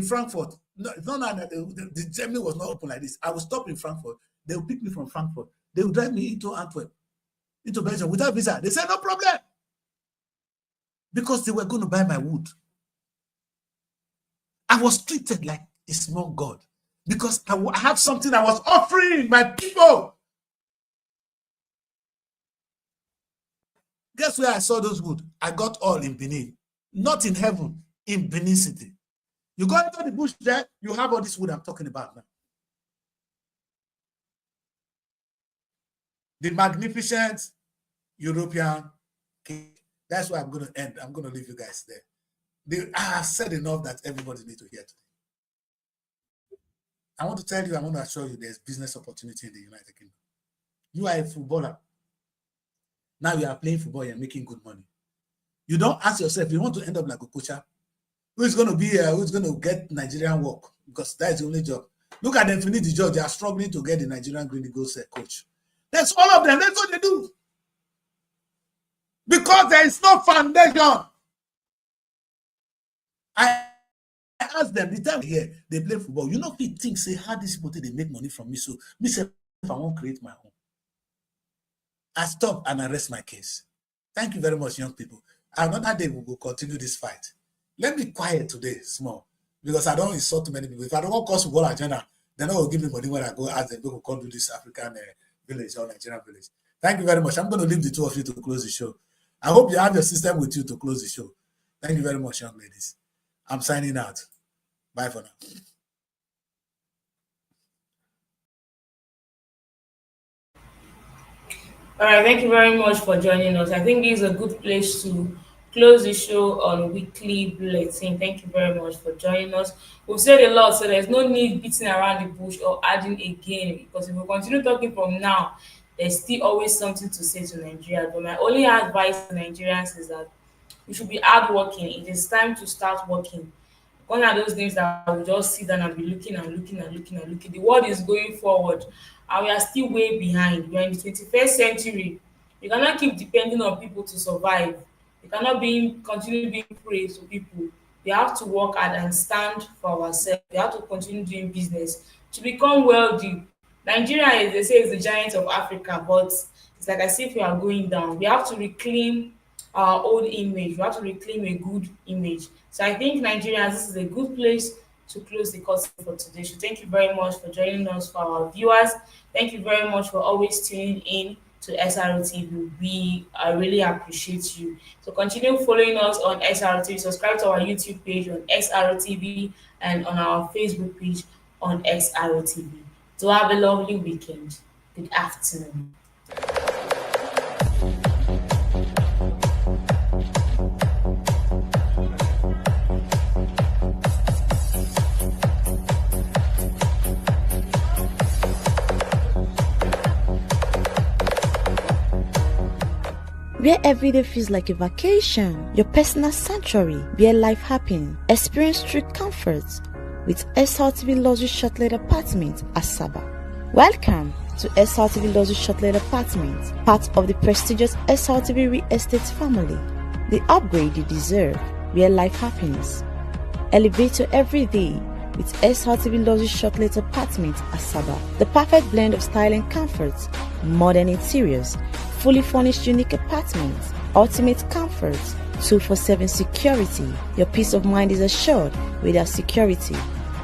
Frankfurt. No, the Germany was not open like this. I will stop in Frankfurt. They will pick me from Frankfurt. They will drive me into Antwerp, into Belgium without visa. They said no problem, because they were going to buy my wood. I was treated like a small god because I have something I was offering my people. Guess where I saw those wood? I got all in Benin, not in heaven, in Benin City. You go into the bush there, you have all this wood I'm talking about now. The magnificent European cake. That's where I'm going to end. I'm going to leave you guys there. I have said enough that everybody needs to hear today. I want to tell you, I want to assure you there's business opportunity in the United Kingdom. You are a footballer. Now you are playing football, you're making good money. You don't ask yourself, you want to end up like a coacher? Who's going to get Nigerian work? Because that's the only job. Look at them finish the job. They are struggling to get the Nigerian Green Eagles coach. That's all of them. That's what they do. Because there is no foundation. I ask them, the time here, they play football. You know, he thinks, say, how these people they make money from me. So, me say, if I won't create my own. I stop and I rest my case. Thank you very much, young people. Another day, we will continue this fight. Let me quiet today, small, because I don't insult too many people. If I don't cause football agenda, then I will give me money when I go ask them, go come do this African village or Nigerian village. Thank you very much. I'm going to leave the two of you to close the show. I hope you have your system with you to close the show. Thank you very much, young ladies. I'm signing out. Bye for now. All right, thank you very much for joining us. I think this is a good place to close the show on weekly bulletin. Thank you very much for joining us. We've said a lot, so there's no need beating around the bush or adding again, because if we continue talking from now, there's still always something to say to Nigeria. But my only advice to Nigerians is that we should be hardworking. It is time to start working. One of those things that I will just sit down and be looking and looking and looking and looking. The world is going forward, and we are still way behind. We're in the 21st century. You cannot keep depending on people to survive. You cannot continue being prey to people. We have to work hard and stand for ourselves. We have to continue doing business to become wealthy. Nigeria, is, they say, is the giant of Africa, but it's like as if we are going down. We have to reclaim our old image. We have to reclaim a good image. So I think Nigerians, this is a good place to close the course for today. So thank you very much for joining us. For our viewers, thank you very much for always tuning in to SROTV. We really appreciate you. So continue following us on SROTV. Subscribe to our YouTube page on SROTV and on our Facebook page on SROTV. So have a lovely weekend. Good afternoon. Where every day feels like a vacation, your personal sanctuary, where life happens. Experience true comforts with SRTV Luxury Shortlet Apartment, Asaba. Welcome to SRTV Luxury Shortlet Apartment, part of the prestigious SRTV Real Estate family. The upgrade you deserve, where life happens. Elevate your every day with SRTV Luxury Shortlet Apartment, Asaba. The perfect blend of style and comfort, modern interiors, fully furnished unique apartments, ultimate comfort, 247 security. Your peace of mind is assured with our security,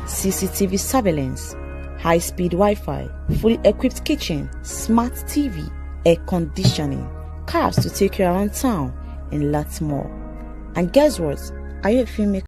CCTV surveillance, high-speed Wi-Fi, fully equipped kitchen, smart TV, air conditioning, cars to take you around town, and lots more. And guess what? Are you a filmmaker?